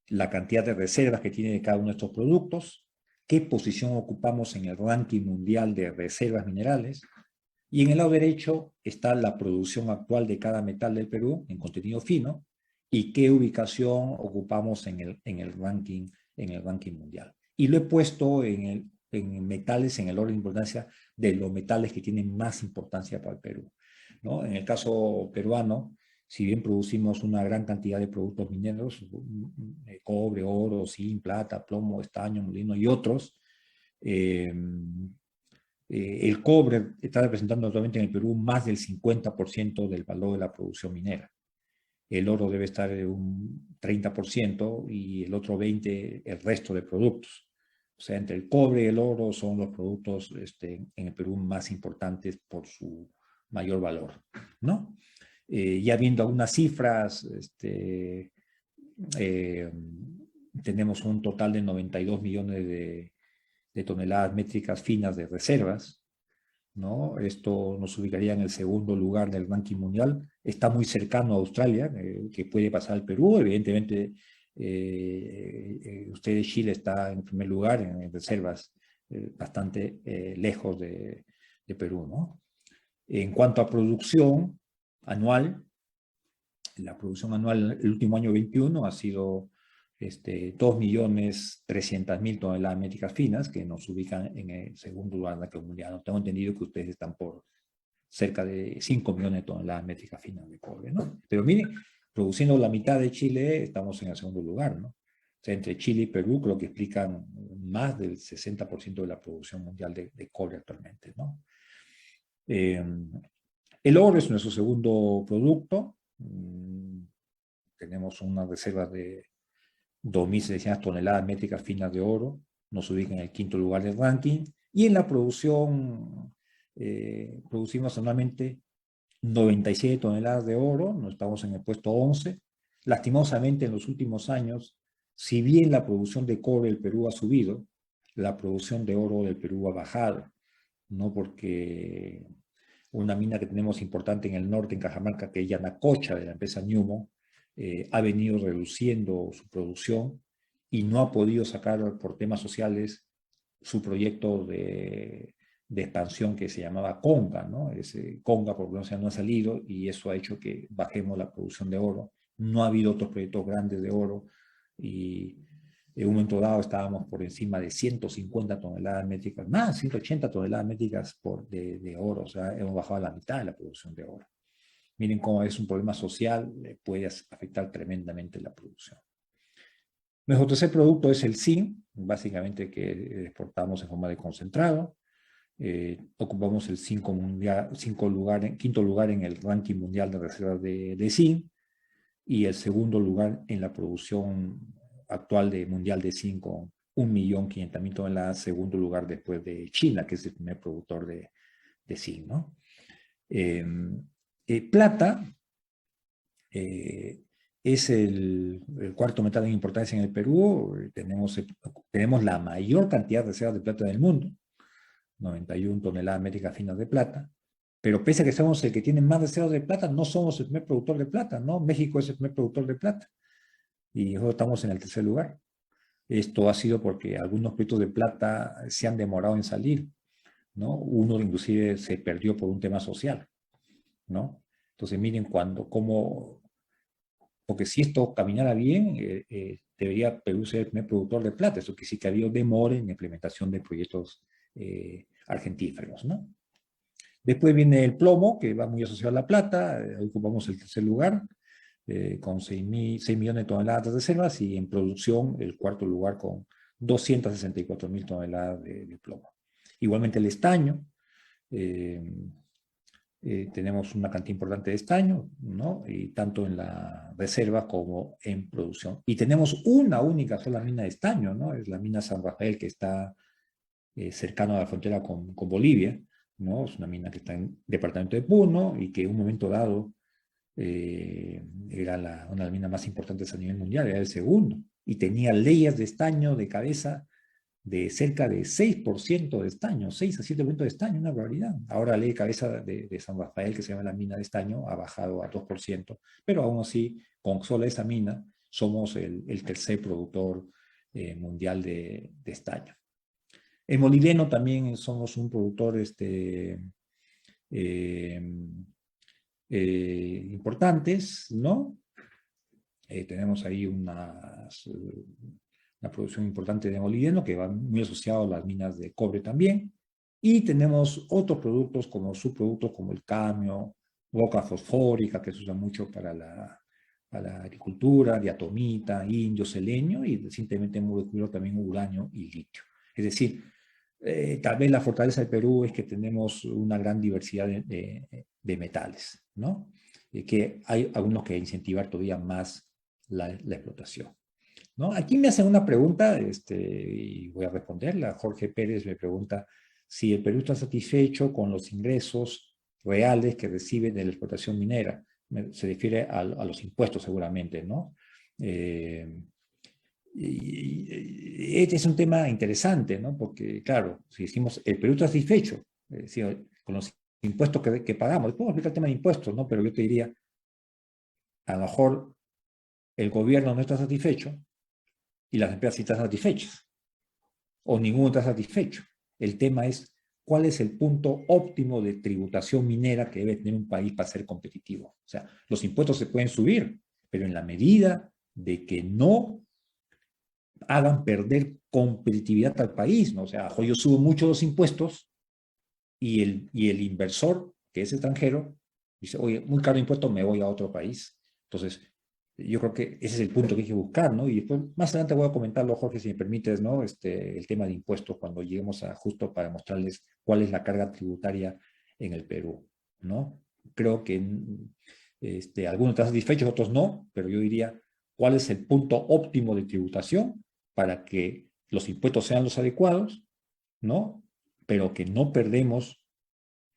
la cantidad de reservas que tiene cada uno de estos productos, qué posición ocupamos en el ranking mundial de reservas minerales, y en el lado derecho está la producción actual de cada metal del Perú en contenido fino y qué ubicación ocupamos en el ranking mundial. Y lo he puesto en metales en el orden de importancia de los metales que tienen más importancia para el Perú, ¿no? En el caso peruano, si bien producimos una gran cantidad de productos mineros, cobre, oro, zinc, plata, plomo, estaño, molino y otros, el cobre está representando actualmente en el Perú más del 50% del valor de la producción minera. El oro debe estar en un 30% y el otro 20% el resto de productos. O sea, entre el cobre y el oro son los productos en el Perú más importantes por su mayor valor, ¿no? Ya viendo algunas cifras tenemos un total de 92 millones de toneladas métricas finas de reservas, ¿no? Esto nos ubicaría en el segundo lugar del ranking mundial. Está muy cercano a Australia, que puede pasar al Perú. Evidentemente, usted de Chile está en primer lugar en reservas, bastante lejos de Perú, ¿no? En cuanto a producción anual, la producción anual el último año 21 ha sido 2.300.000 toneladas métricas finas, que nos ubican en el segundo lugar de la comunidad. No tengo entendido que ustedes están por cerca de 5 millones de toneladas métricas finas de cobre, ¿no? Pero miren, produciendo la mitad de Chile, estamos en el segundo lugar, ¿no? O sea, entre Chile y Perú creo que explican más del 60% de la producción mundial de cobre actualmente, ¿no? El oro es nuestro segundo producto. Tenemos unas reservas de 2.600 toneladas métricas finas de oro, nos ubica en el quinto lugar del ranking, y en la producción producimos anualmente 97 toneladas de oro, nos estamos en el puesto 11. Lastimosamente en los últimos años, si bien la producción de cobre del Perú ha subido, la producción de oro del Perú ha bajado, ¿no? Porque una mina que tenemos importante en el norte, en Cajamarca, que es Yanacocha, de la empresa Newmont, ha venido reduciendo su producción y no ha podido sacar por temas sociales su proyecto de expansión que se llamaba Conga, ¿no? Ese Conga, por lo menos, no ha salido y eso ha hecho que bajemos la producción de oro. No ha habido otros proyectos grandes de oro y en un momento dado estábamos por encima de 150 toneladas métricas, más 180 toneladas métricas de oro, o sea, hemos bajado a la mitad de la producción de oro. Miren cómo es un problema social, puede afectar tremendamente la producción. Nuestro tercer producto es el zinc, básicamente que exportamos en forma de concentrado. Ocupamos el quinto lugar en el ranking mundial de reservas de zinc y el segundo lugar en la producción actual mundial de zinc con 1.500.000 toneladas, segundo lugar después de China, que es el primer productor de zinc, ¿no? Plata es el cuarto metal en importancia en el Perú. Tenemos la mayor cantidad de reservas de plata del mundo, 91 toneladas métricas finas de plata, pero pese a que somos el que tiene más reservas de plata, no somos el primer productor de plata, ¿no? México es el primer productor de plata y nosotros estamos en el tercer lugar. Esto ha sido porque algunos proyectos de plata se han demorado en salir, ¿no? Uno inclusive se perdió por un tema social, ¿no? Entonces miren porque si esto caminara bien, debería Perú ser el primer productor de plata. Eso que sí que ha habido demora en la implementación de proyectos argentíferos, ¿no? Después viene el plomo, que va muy asociado a la plata, ocupamos el tercer lugar, con 6 millones de toneladas de reservas, y en producción el cuarto lugar con 264.000 toneladas de plomo. Igualmente el estaño, tenemos una cantidad importante de estaño, ¿no? Y tanto en la reserva como en producción. Y tenemos una única sola mina de estaño, ¿no? Es la mina San Rafael, que está cercano a la frontera con Bolivia, ¿no? Es una mina que está en el departamento de Puno y que en un momento dado era una de las minas más importantes a nivel mundial, era el segundo, y tenía leyes de estaño de cabeza de cerca de 6% de estaño, 6 a 7% de estaño, una barbaridad. Ahora la ley de cabeza de San Rafael, que se llama la mina de estaño, ha bajado a 2%, pero aún así, con solo esa mina, somos el tercer productor mundial de estaño. En molibdeno también somos un productor importantes, ¿no? Tenemos ahí una producción importante de molibdeno que va muy asociado a las minas de cobre también. Y tenemos otros productos como subproductos como el cadmio, roca fosfórica, que se usa mucho para la agricultura, diatomita, indio, selenio, y recientemente hemos descubierto también uranio y litio. Es decir, tal vez la fortaleza del Perú es que tenemos una gran diversidad de metales, ¿no? Que hay algunos que incentivar todavía más la explotación, ¿no? Aquí me hacen una pregunta, y voy a responderla. Jorge Pérez me pregunta si el Perú está satisfecho con los ingresos reales que recibe de la explotación minera. Se refiere a los impuestos seguramente, ¿no? Este es un tema interesante, ¿no? Porque, claro, si decimos, el Perú está satisfecho, con los impuestos que pagamos, después explicar el tema de impuestos, ¿no? Pero yo te diría, a lo mejor el gobierno no está satisfecho y las empresas sí están satisfechas, o ninguno está satisfecho. El tema es cuál es el punto óptimo de tributación minera que debe tener un país para ser competitivo. O sea, los impuestos se pueden subir, pero en la medida de que no hagan perder competitividad al país, ¿no? O sea, yo subo mucho los impuestos y el inversor, que es extranjero, dice, oye, muy caro impuesto, me voy a otro país. Entonces, yo creo que ese es el punto que hay que buscar, ¿no? Y después, más adelante voy a comentarlo, Jorge, si me permites, ¿no? El tema de impuestos, cuando lleguemos a justo para mostrarles cuál es la carga tributaria en el Perú, ¿no? Creo que algunos están satisfechos, otros no, pero yo diría, ¿cuál es el punto óptimo de tributación para que los impuestos sean los adecuados, ¿no? Pero que no perdemos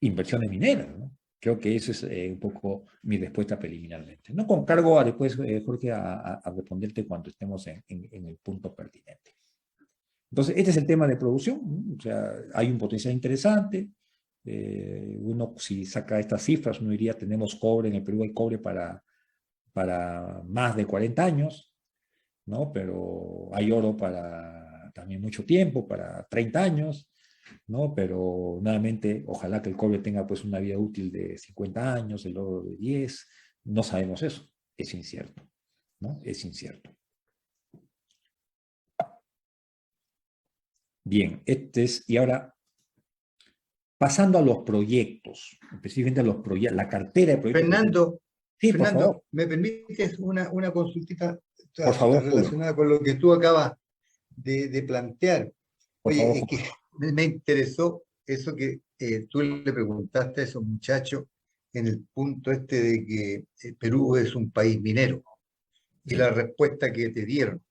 inversiones mineras, ¿no? Creo que esa es un poco mi respuesta preliminarmente. No con cargo a después, Jorge, a responderte cuando estemos en el punto pertinente. Entonces, este es el tema de producción, ¿no? O sea, hay un potencial interesante. Uno, si saca estas cifras, uno diría, tenemos cobre, en el Perú hay cobre para más de 40 años, ¿no? Pero hay oro para también mucho tiempo, para 30 años, ¿no? Pero nuevamente, ojalá que el cobre tenga pues una vida útil de 50 años, el oro de 10, no sabemos eso, es incierto, ¿no? Es incierto. Bien, y ahora, pasando a los proyectos, específicamente a los proyectos, la cartera de proyectos. Fernando, Sí, por favor, Fernando, ¿me permites una consultita por favor, Julio, relacionada con lo que tú acabas de plantear? por favor, Oye, es que Julio. me interesó eso que tú le preguntaste a esos muchachos en el punto este de que Perú es un país minero y la Sí. respuesta que te dieron.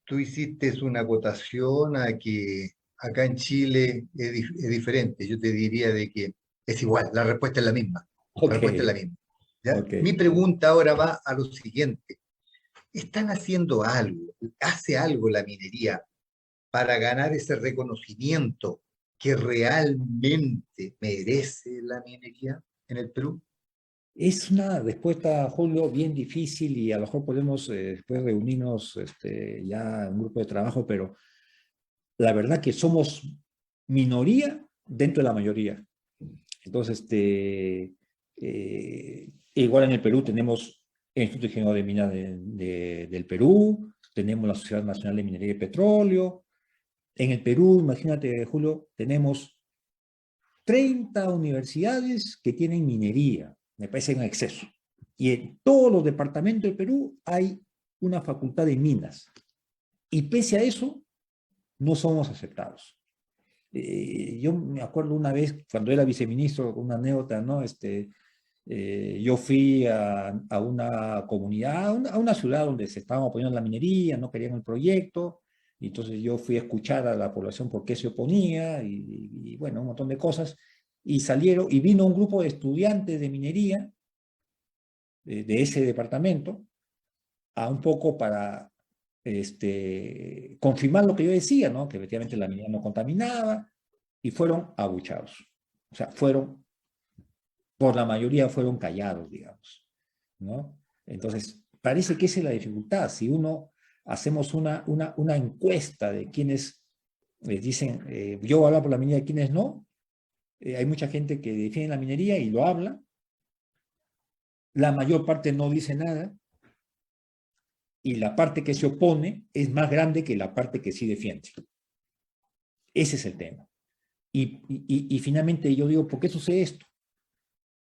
Tú hiciste una acotación a que acá en Chile es diferente. Yo te diría de que es igual, la respuesta es la misma. La Ok, respuesta es la misma. ¿Ya? ok. Mi pregunta ahora va a lo siguiente. ¿Están haciendo algo? ¿Hace algo la minería para ganar ese reconocimiento que realmente merece la minería en el Perú? Es una respuesta, Julio, bien difícil y a lo mejor podemos después reunirnos ya en un grupo de trabajo, pero la verdad que somos minoría dentro de la mayoría. Entonces, igual en el Perú tenemos el Instituto Ingeniero de Minas del Perú, tenemos la Sociedad Nacional de Minería y Petróleo. En el Perú, imagínate, Julio, tenemos 30 universidades que tienen minería, me parece un exceso. Y en todos los departamentos del Perú hay una facultad de minas. Y pese a eso, no somos aceptados. Yo me acuerdo una vez, cuando era viceministro, una anécdota, ¿no? Yo fui a una comunidad, a una ciudad donde se estaban oponiendo a la minería, no querían el proyecto, y entonces yo fui a escuchar a la población por qué se oponía, y bueno, un montón de cosas, y salieron, y vino un grupo de estudiantes de minería de ese departamento, a un poco para confirmar lo que yo decía, ¿no? Que efectivamente la minería no contaminaba, y fueron abuchados. O sea, por la mayoría fueron callados, digamos, ¿no? Entonces, parece que esa es la dificultad. Si uno hacemos una encuesta de quienes dicen, yo voy a hablar por la minería, de quienes no, hay mucha gente que defiende la minería y lo habla, la mayor parte no dice nada, y la parte que se opone es más grande que la parte que sí defiende. Ese es el tema. Y finalmente yo digo, ¿por qué sucede esto?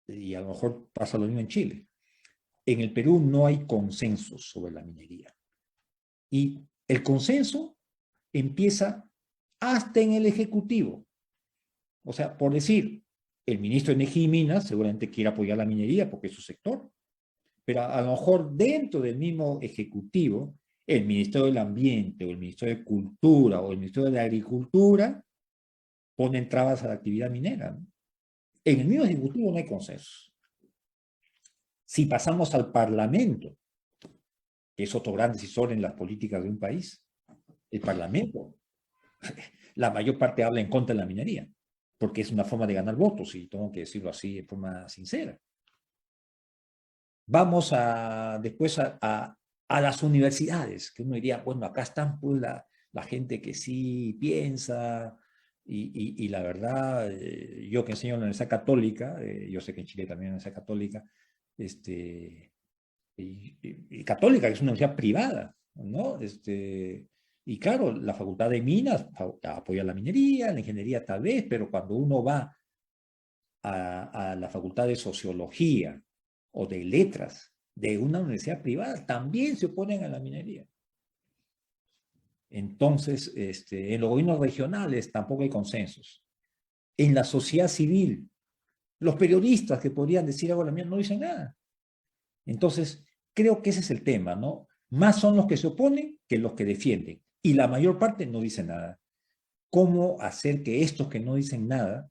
Y a lo mejor pasa lo mismo en Chile. En el Perú no hay consenso sobre la minería. Y el consenso empieza hasta en el Ejecutivo. O sea, por decir, el ministro de Energía y Minas seguramente quiere apoyar la minería porque es su sector, pero a lo mejor dentro del mismo Ejecutivo, el Ministerio del Ambiente o el Ministerio de Cultura o el Ministerio de la Agricultura ponen trabas a la actividad minera, ¿no? En el mismo Ejecutivo no hay consenso. Si pasamos al Parlamento, que es otro gran decisor en las políticas de un país, el Parlamento, la mayor parte habla en contra de la minería, porque es una forma de ganar votos, y tengo que decirlo así de forma sincera. Vamos después a las universidades, que uno diría, bueno, acá están pues la gente que sí piensa, y la verdad, yo que enseño en la Universidad Católica, yo sé que en Chile también hay una Universidad Católica, y Católica, que es una universidad privada, ¿no? Y claro, la Facultad de Minas apoya la minería, la ingeniería tal vez, pero cuando uno va a la Facultad de Sociología o de Letras de una universidad privada, también se oponen a la minería. Entonces, en los gobiernos regionales tampoco hay consensos. En la sociedad civil, los periodistas que podrían decir algo a la minería no dicen nada. Entonces, creo que ese es el tema, ¿no? Más son los que se oponen que los que defienden. Y la mayor parte no dice nada. ¿Cómo hacer que estos que no dicen nada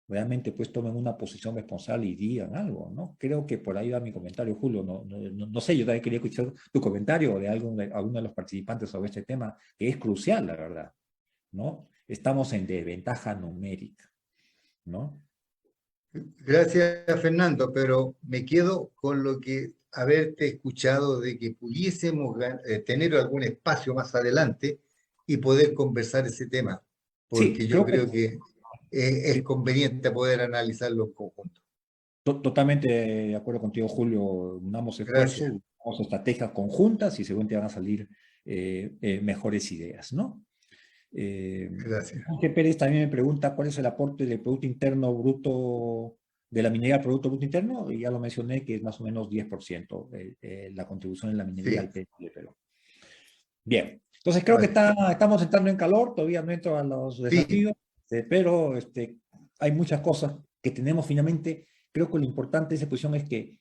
realmente pues tomen una posición responsable y digan algo, ¿no? Creo que por ahí va mi comentario, Julio. No sé, yo también quería escuchar tu comentario o de alguno de los participantes sobre este tema, que es crucial, la verdad, ¿no? Estamos en desventaja numérica, ¿no? Gracias, Fernando, pero me quedo con lo que haberte escuchado de que pudiésemos tener algún espacio más adelante y poder conversar ese tema, Sí, porque yo creo que creo que es conveniente poder analizarlo en conjunto. totalmente de acuerdo contigo, Julio. Unamos esfuerzos, Gracias, unamos estrategias conjuntas y seguramente van a salir mejores ideas, ¿no? gracias. Jorge Pérez también me pregunta cuál es el aporte del Producto Interno Bruto, de la minería al Producto Bruto Interno, y ya lo mencioné que es más o menos 10% la contribución en la minería al Sí, PIB de Perú. Bien, entonces creo que vale. estamos entrando en calor, todavía no entro a los Sí, desafíos, pero hay muchas cosas que tenemos finalmente. Creo que lo importante de esa posición es que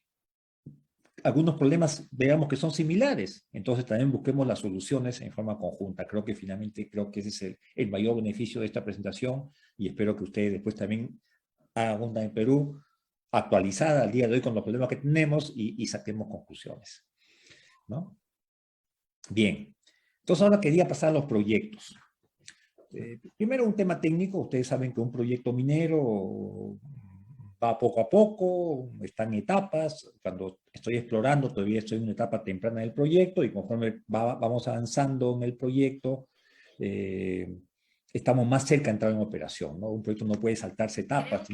algunos problemas veamos que son similares, entonces también busquemos las soluciones en forma conjunta. Creo que finalmente, creo que ese es el mayor beneficio de esta presentación, y espero que ustedes después también hagan una en Perú actualizada al día de hoy con los problemas que tenemos, y saquemos conclusiones, ¿no? Bien, entonces ahora quería pasar a los proyectos. Primero un tema técnico. Ustedes saben que un proyecto minero va poco a poco, está en etapas. Cuando estoy explorando, todavía estoy en una etapa temprana del proyecto, y conforme vamos avanzando en el proyecto, eh, estamos más cerca de entrar en operación, ¿no? Un proyecto no puede saltarse etapas,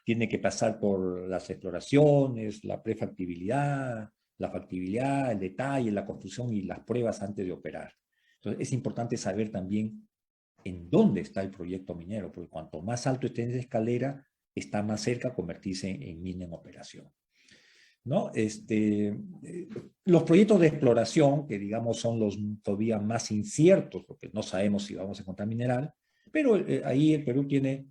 tiene que pasar por las exploraciones, la prefactibilidad, la factibilidad, el detalle, la construcción y las pruebas antes de operar. Entonces, es importante saber también en dónde está el proyecto minero, porque cuanto más alto esté en esa escalera, está más cerca a convertirse en mina en operación, ¿no? Los proyectos de exploración, que digamos son los todavía más inciertos, porque no sabemos si vamos a encontrar mineral, pero ahí el Perú tiene,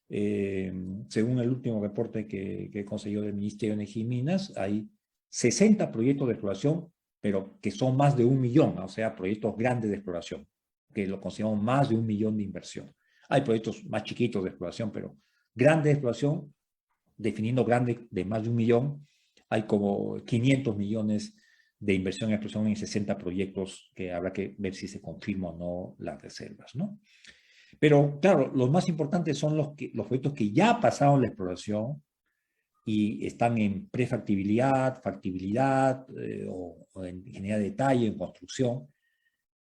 según el último reporte que he conseguido del Ministerio de Energía y Minas, hay 60 proyectos de exploración, pero que son más de 1 millón, ¿no? O sea, proyectos grandes de exploración, que lo consideramos más de 1 millón de inversión. Hay proyectos más chiquitos de exploración, pero grandes de exploración, definiendo grande de más de 1 millón, hay como 500 millones de inversión en exploración en 60 proyectos, que habrá que ver si se confirman o no las reservas, ¿no? Pero claro, los más importantes son los proyectos que ya pasaron la exploración y están en prefactibilidad, factibilidad, o en ingeniería de detalle, en construcción,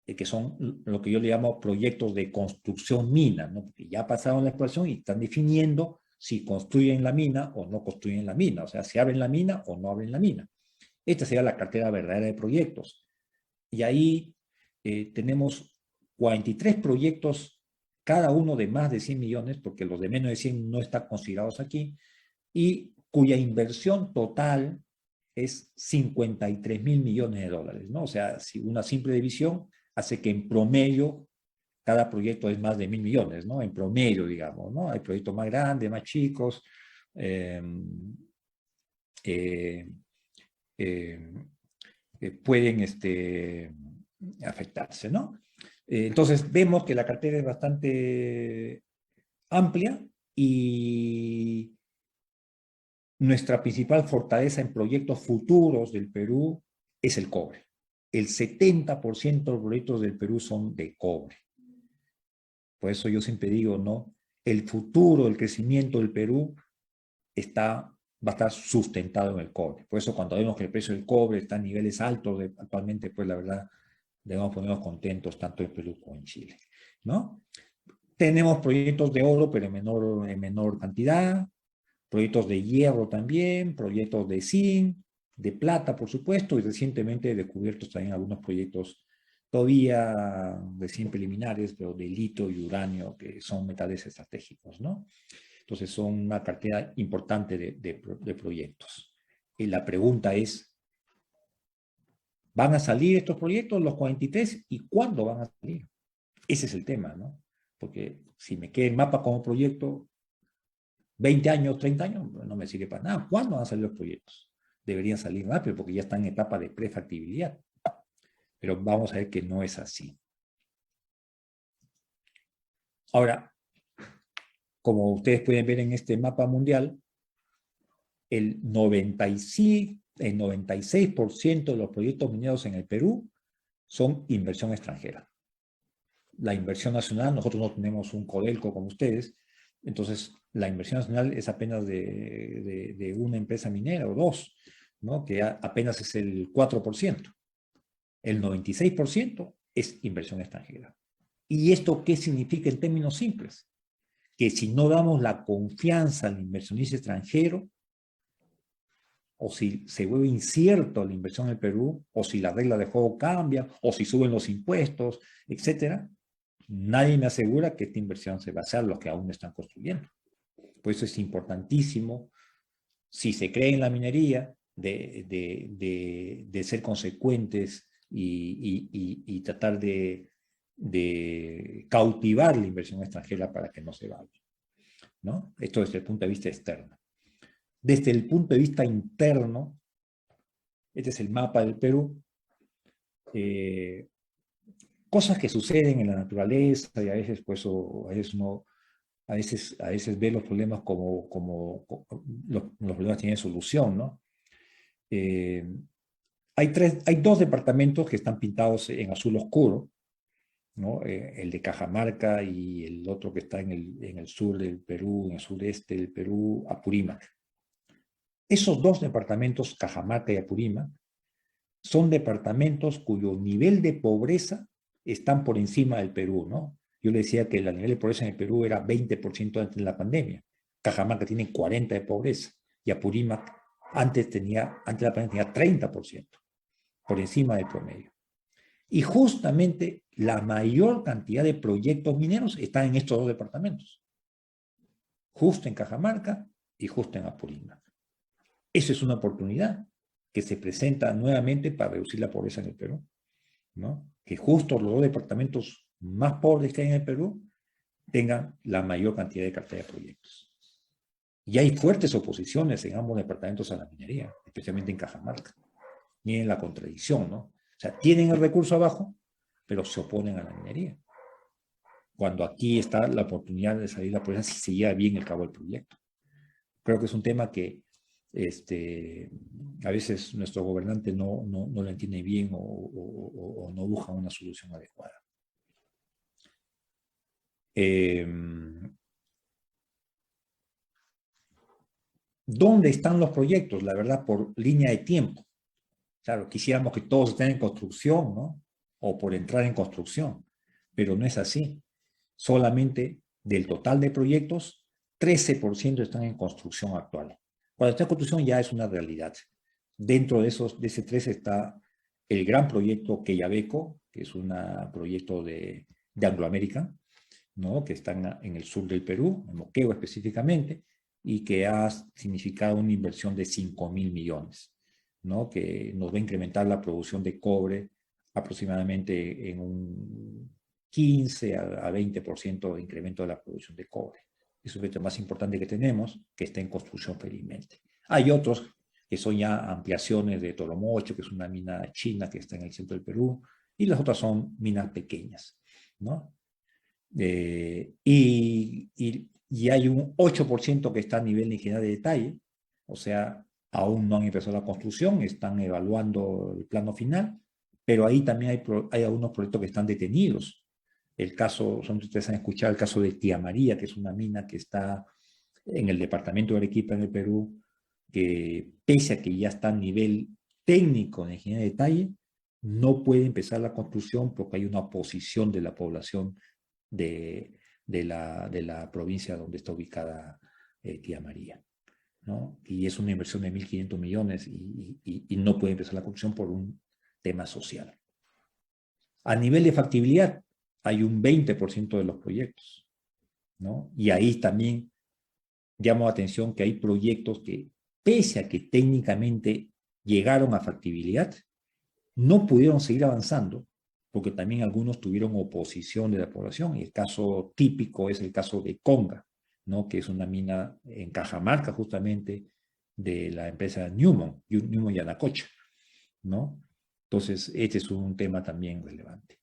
que son lo que yo le llamo proyectos de construcción mina, ¿no? Porque ya pasaron la exploración y están definiendo si construyen la mina o no construyen la mina, o sea, si abren la mina o no abren la mina. Esta sería la cartera verdadera de proyectos. Y ahí tenemos 43 proyectos, cada uno de más de 100 millones, porque los de menos de 100 no están considerados aquí, y cuya inversión total es 53.000 millones de dólares, ¿no? O sea, si una simple división hace que en promedio cada proyecto es más de 1.000 millones, ¿no? En promedio, digamos, ¿no? Hay proyectos más grandes, más chicos, eh, eh, eh, pueden afectarse, ¿no? Entonces vemos que la cartera es bastante amplia, y nuestra principal fortaleza en proyectos futuros del Perú es el cobre. el 70% de los proyectos del Perú son de cobre. Por eso yo siempre digo, ¿no? El futuro, el crecimiento del Perú va a estar sustentado en el cobre. Por eso cuando vemos que el precio del cobre está a niveles altos actualmente, pues la verdad, debemos ponernos contentos tanto en Perú como en Chile, ¿no? Tenemos proyectos de oro, pero en menor cantidad, proyectos de hierro también, proyectos de zinc, de plata, por supuesto, y recientemente descubiertos también algunos proyectos todavía recién preliminares, pero de litio y uranio, que son metales estratégicos, ¿no? Entonces son una cartera importante de proyectos. Y la pregunta es, ¿van a salir estos proyectos, los 43, y cuándo van a salir? Ese es el tema, ¿no? Porque si me queda el mapa como proyecto, 20 años, 30 años, no me sirve para nada. ¿Cuándo van a salir los proyectos? Deberían salir rápido porque ya están en etapa de prefactibilidad. Pero vamos a ver que no es así. Ahora, como ustedes pueden ver en este mapa mundial, el 96% de los proyectos mineros en el Perú son inversión extranjera. La inversión nacional, nosotros no tenemos un Codelco como ustedes, entonces la inversión nacional es apenas de una empresa minera o dos, ¿no? Que apenas es el 4%. El 96% es inversión extranjera. ¿Y esto qué significa en términos simples? Que si no damos la confianza al inversionista extranjero, o si se vuelve incierto la inversión en el Perú, o si la regla de juego cambia, o si suben los impuestos, etcétera, nadie me asegura que esta inversión se va a hacer los que aún están construyendo. Por eso es importantísimo, si se cree en la minería, de ser consecuentes y tratar de cautivar la inversión extranjera para que no se vaya, ¿no? Esto desde el punto de vista externo. Desde el punto de vista interno, este es el mapa del Perú, cosas que suceden en la naturaleza y a veces, pues, a veces no, a veces ve los problemas como los problemas tienen solución, ¿no? Hay dos departamentos que están pintados en azul oscuro, ¿no? El de Cajamarca y el otro que está en el sur del Perú, en el sureste del Perú, Apurímac. Esos dos departamentos, Cajamarca y Apurímac, son departamentos cuyo nivel de pobreza están por encima del Perú, ¿no? Yo le decía que el nivel de pobreza en el Perú era 20% antes de la pandemia. Cajamarca tiene 40% de pobreza y Apurímac antes de la pandemia tenía 30%, por encima del promedio. Y justamente la mayor cantidad de proyectos mineros están en estos dos departamentos. Justo en Cajamarca y justo en Apurímac. Esa es una oportunidad que se presenta nuevamente para reducir la pobreza en el Perú, ¿no? Que justo los dos departamentos más pobres que hay en el Perú tengan la mayor cantidad de cartera de proyectos. Y hay fuertes oposiciones en ambos departamentos a la minería, especialmente en Cajamarca. Miren la contradicción, ¿no? O sea, tienen el recurso abajo, pero se oponen a la minería. Cuando aquí está la oportunidad de salir de la pobreza si se lleva bien el cabo del proyecto. Creo que es un tema que a veces nuestro gobernante no lo entiende bien o no busca una solución adecuada. ¿Dónde están los proyectos? La verdad, por línea de tiempo. Claro, quisiéramos que todos estén en construcción, ¿no? O por entrar en construcción, pero no es así. Solamente del total de proyectos, 13% están en construcción actual. Cuando está en construcción ya es una realidad. Dentro de ese 13 está el gran proyecto Quellaveco, que es un proyecto de Anglo American, ¿no? Que está en el sur del Perú, en Moquegua específicamente, y que ha significado una inversión de 5.000 millones, ¿no? Que nos va a incrementar la producción de cobre aproximadamente en un 15 a 20% de incremento de la producción de cobre. Es el proyecto más importante que tenemos, que está en construcción felizmente. Hay otros que son ya ampliaciones de Toromocho, que es una mina china que está en el centro del Perú, y las otras son minas pequeñas, ¿no? Y hay un 8% que está a nivel de ingeniería de detalle, o sea, aún no han empezado la construcción, están evaluando el plano final, pero ahí también hay algunos proyectos que están detenidos. El caso, ustedes han escuchado el caso de Tía María, que es una mina que está en el departamento de Arequipa, en el Perú, que pese a que ya está a nivel técnico de ingeniería de detalle, no puede empezar la construcción porque hay una oposición de la población de la provincia donde está ubicada Tía María, ¿no? Y es una inversión de 1.500 millones y no puede empezar la construcción por un tema social. A nivel de factibilidad, hay un 20% de los proyectos, ¿no? Y ahí también llamo la atención que hay proyectos que, pese a que técnicamente llegaron a factibilidad, no pudieron seguir avanzando, porque también algunos tuvieron oposición de la población, y el caso típico es el caso de Conga, ¿no? Que es una mina en Cajamarca, justamente, de la empresa Newmont Yanacocha, ¿no? Entonces, este es un tema también relevante.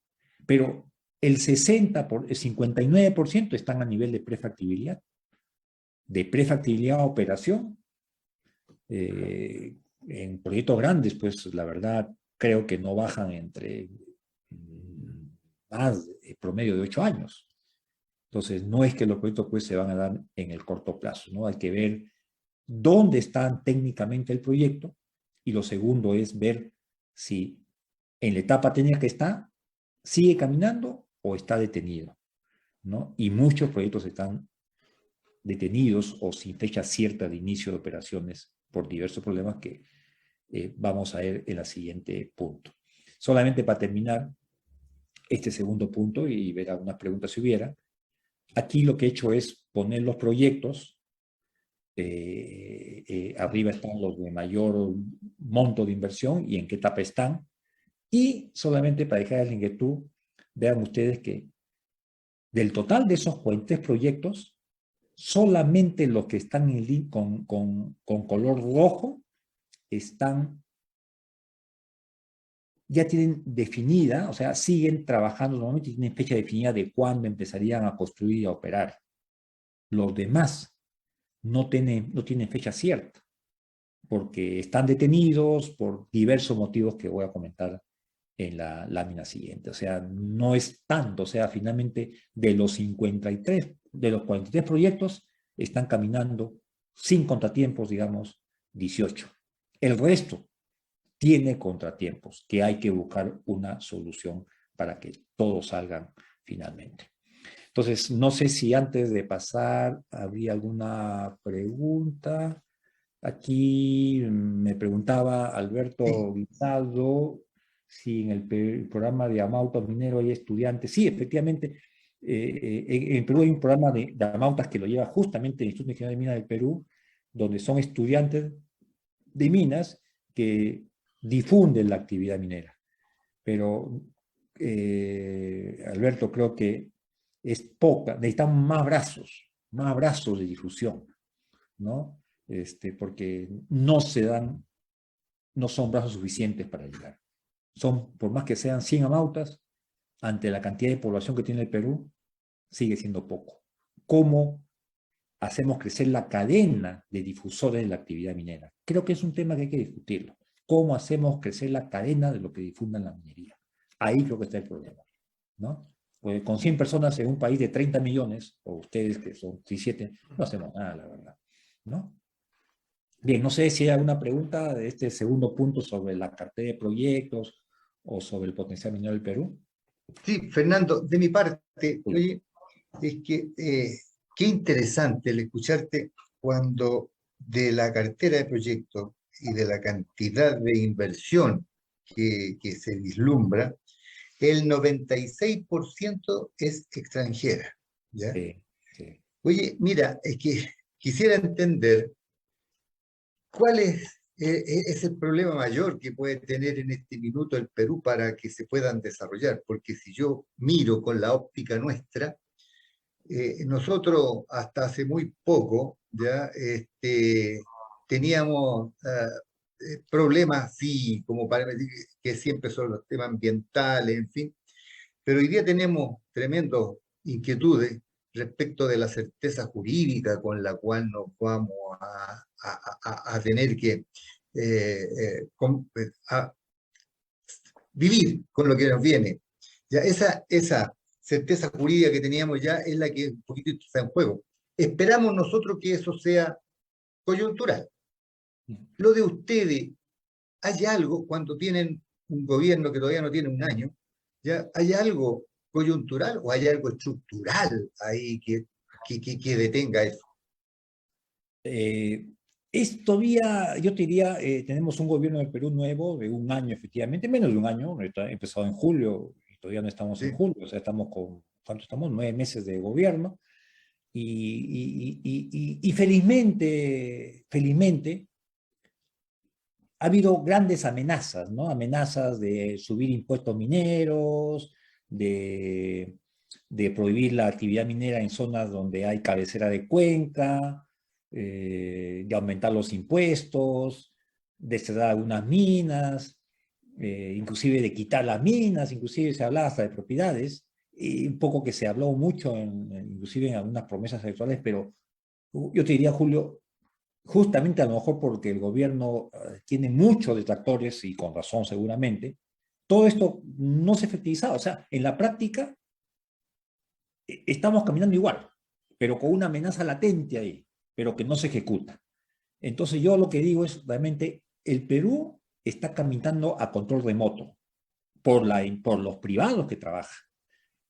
Pero el 59% están a nivel de prefactibilidad. De prefactibilidad a operación, en proyectos grandes, pues la verdad creo que no bajan entre más promedio de 8 años. Entonces, no es que los proyectos pues se van a dar en el corto plazo, ¿no? Hay que ver dónde está técnicamente el proyecto, y lo segundo es ver si en la etapa técnica que está, sigue caminando o está detenido, ¿no? Y muchos proyectos están detenidos o sin fecha cierta de inicio de operaciones por diversos problemas que vamos a ver en el siguiente punto. Solamente para terminar este segundo punto y ver algunas preguntas si hubiera, aquí lo que he hecho es poner los proyectos, arriba están los de mayor monto de inversión y en qué etapa están, y solamente para dejar la inquietud, vean ustedes que del total de esos 43 proyectos, solamente los que están con color rojo ya tienen definida, o sea, siguen trabajando normalmente y tienen fecha definida de cuándo empezarían a construir y a operar. Los demás no tienen fecha cierta, porque están detenidos por diversos motivos que voy a comentar en la lámina siguiente. O sea, no es tanto, o sea, finalmente de los 43 proyectos están caminando sin contratiempos, digamos, 18. El resto tiene contratiempos que hay que buscar una solución para que todos salgan finalmente. Entonces, no sé si antes de pasar habría alguna pregunta. Aquí me preguntaba Alberto Guizaldo si en el programa de Amautas Minero hay estudiantes. Sí, efectivamente, en Perú hay un programa de Amautas que lo lleva justamente el Instituto de Ingeniería de Minas del Perú, donde son estudiantes de minas que difunden la actividad minera. Pero, Alberto, creo que es poca, necesitamos más brazos de difusión, ¿no? Porque no son brazos suficientes para llegar. Por más que sean 100 amautas, ante la cantidad de población que tiene el Perú, sigue siendo poco. ¿Cómo hacemos crecer la cadena de difusores de la actividad minera? Creo que es un tema que hay que discutirlo. ¿Cómo hacemos crecer la cadena de lo que difundan la minería? Ahí creo que está el problema, ¿no? Pues con 100 personas en un país de 30 millones, o ustedes que son 17, no hacemos nada, la verdad, ¿no? Bien, no sé si hay alguna pregunta de este segundo punto sobre la cartera de proyectos o sobre el potencial minero del Perú. Sí, Fernando, de mi parte, Sí. oye, es que qué interesante el escucharte cuando de la cartera de proyectos y de la cantidad de inversión que se vislumbra, el 96% es extranjera, ¿ya? Sí, sí. Oye, mira, es que quisiera entender cuál es el problema mayor que puede tener en este minuto el Perú para que se puedan desarrollar, porque si yo miro con la óptica nuestra, nosotros hasta hace muy poco ya teníamos problemas, sí, como para que siempre son los temas ambientales, en fin, pero hoy día tenemos tremendas inquietudes respecto de la certeza jurídica con la cual nos vamos a tener que eh, eh, com- a- vivir con lo que nos viene. Ya esa certeza jurídica que teníamos ya es la que un poquito está en juego. Esperamos nosotros que eso sea coyuntural. Lo de ustedes, ¿hay algo cuando tienen un gobierno que todavía no tiene un año? ¿Ya hay algo coyuntural o hay algo estructural ahí que detenga eso? Eh, es todavía, yo te diría, tenemos un gobierno del Perú nuevo de un año, efectivamente, menos de un año, empezado en julio y todavía no estamos en ¿Sí? julio, o sea, estamos con, ¿cuánto estamos? 9 meses de gobierno y felizmente, felizmente, ha habido grandes amenazas, ¿no? Amenazas de subir impuestos mineros, de, de prohibir la actividad minera en zonas donde hay cabecera de cuenca, de aumentar los impuestos, de cerrar algunas minas, inclusive de quitar las minas, inclusive se hablaba hasta de propiedades, y un poco que se habló mucho, inclusive en algunas promesas electorales, pero yo te diría, Julio, justamente a lo mejor porque el gobierno tiene muchos detractores y con razón seguramente, todo esto no se ha efectivizado. O sea, en la práctica estamos caminando igual, pero con una amenaza latente ahí, pero que no se ejecuta. Entonces yo lo que digo es realmente el Perú está caminando a control remoto por los privados que trabajan,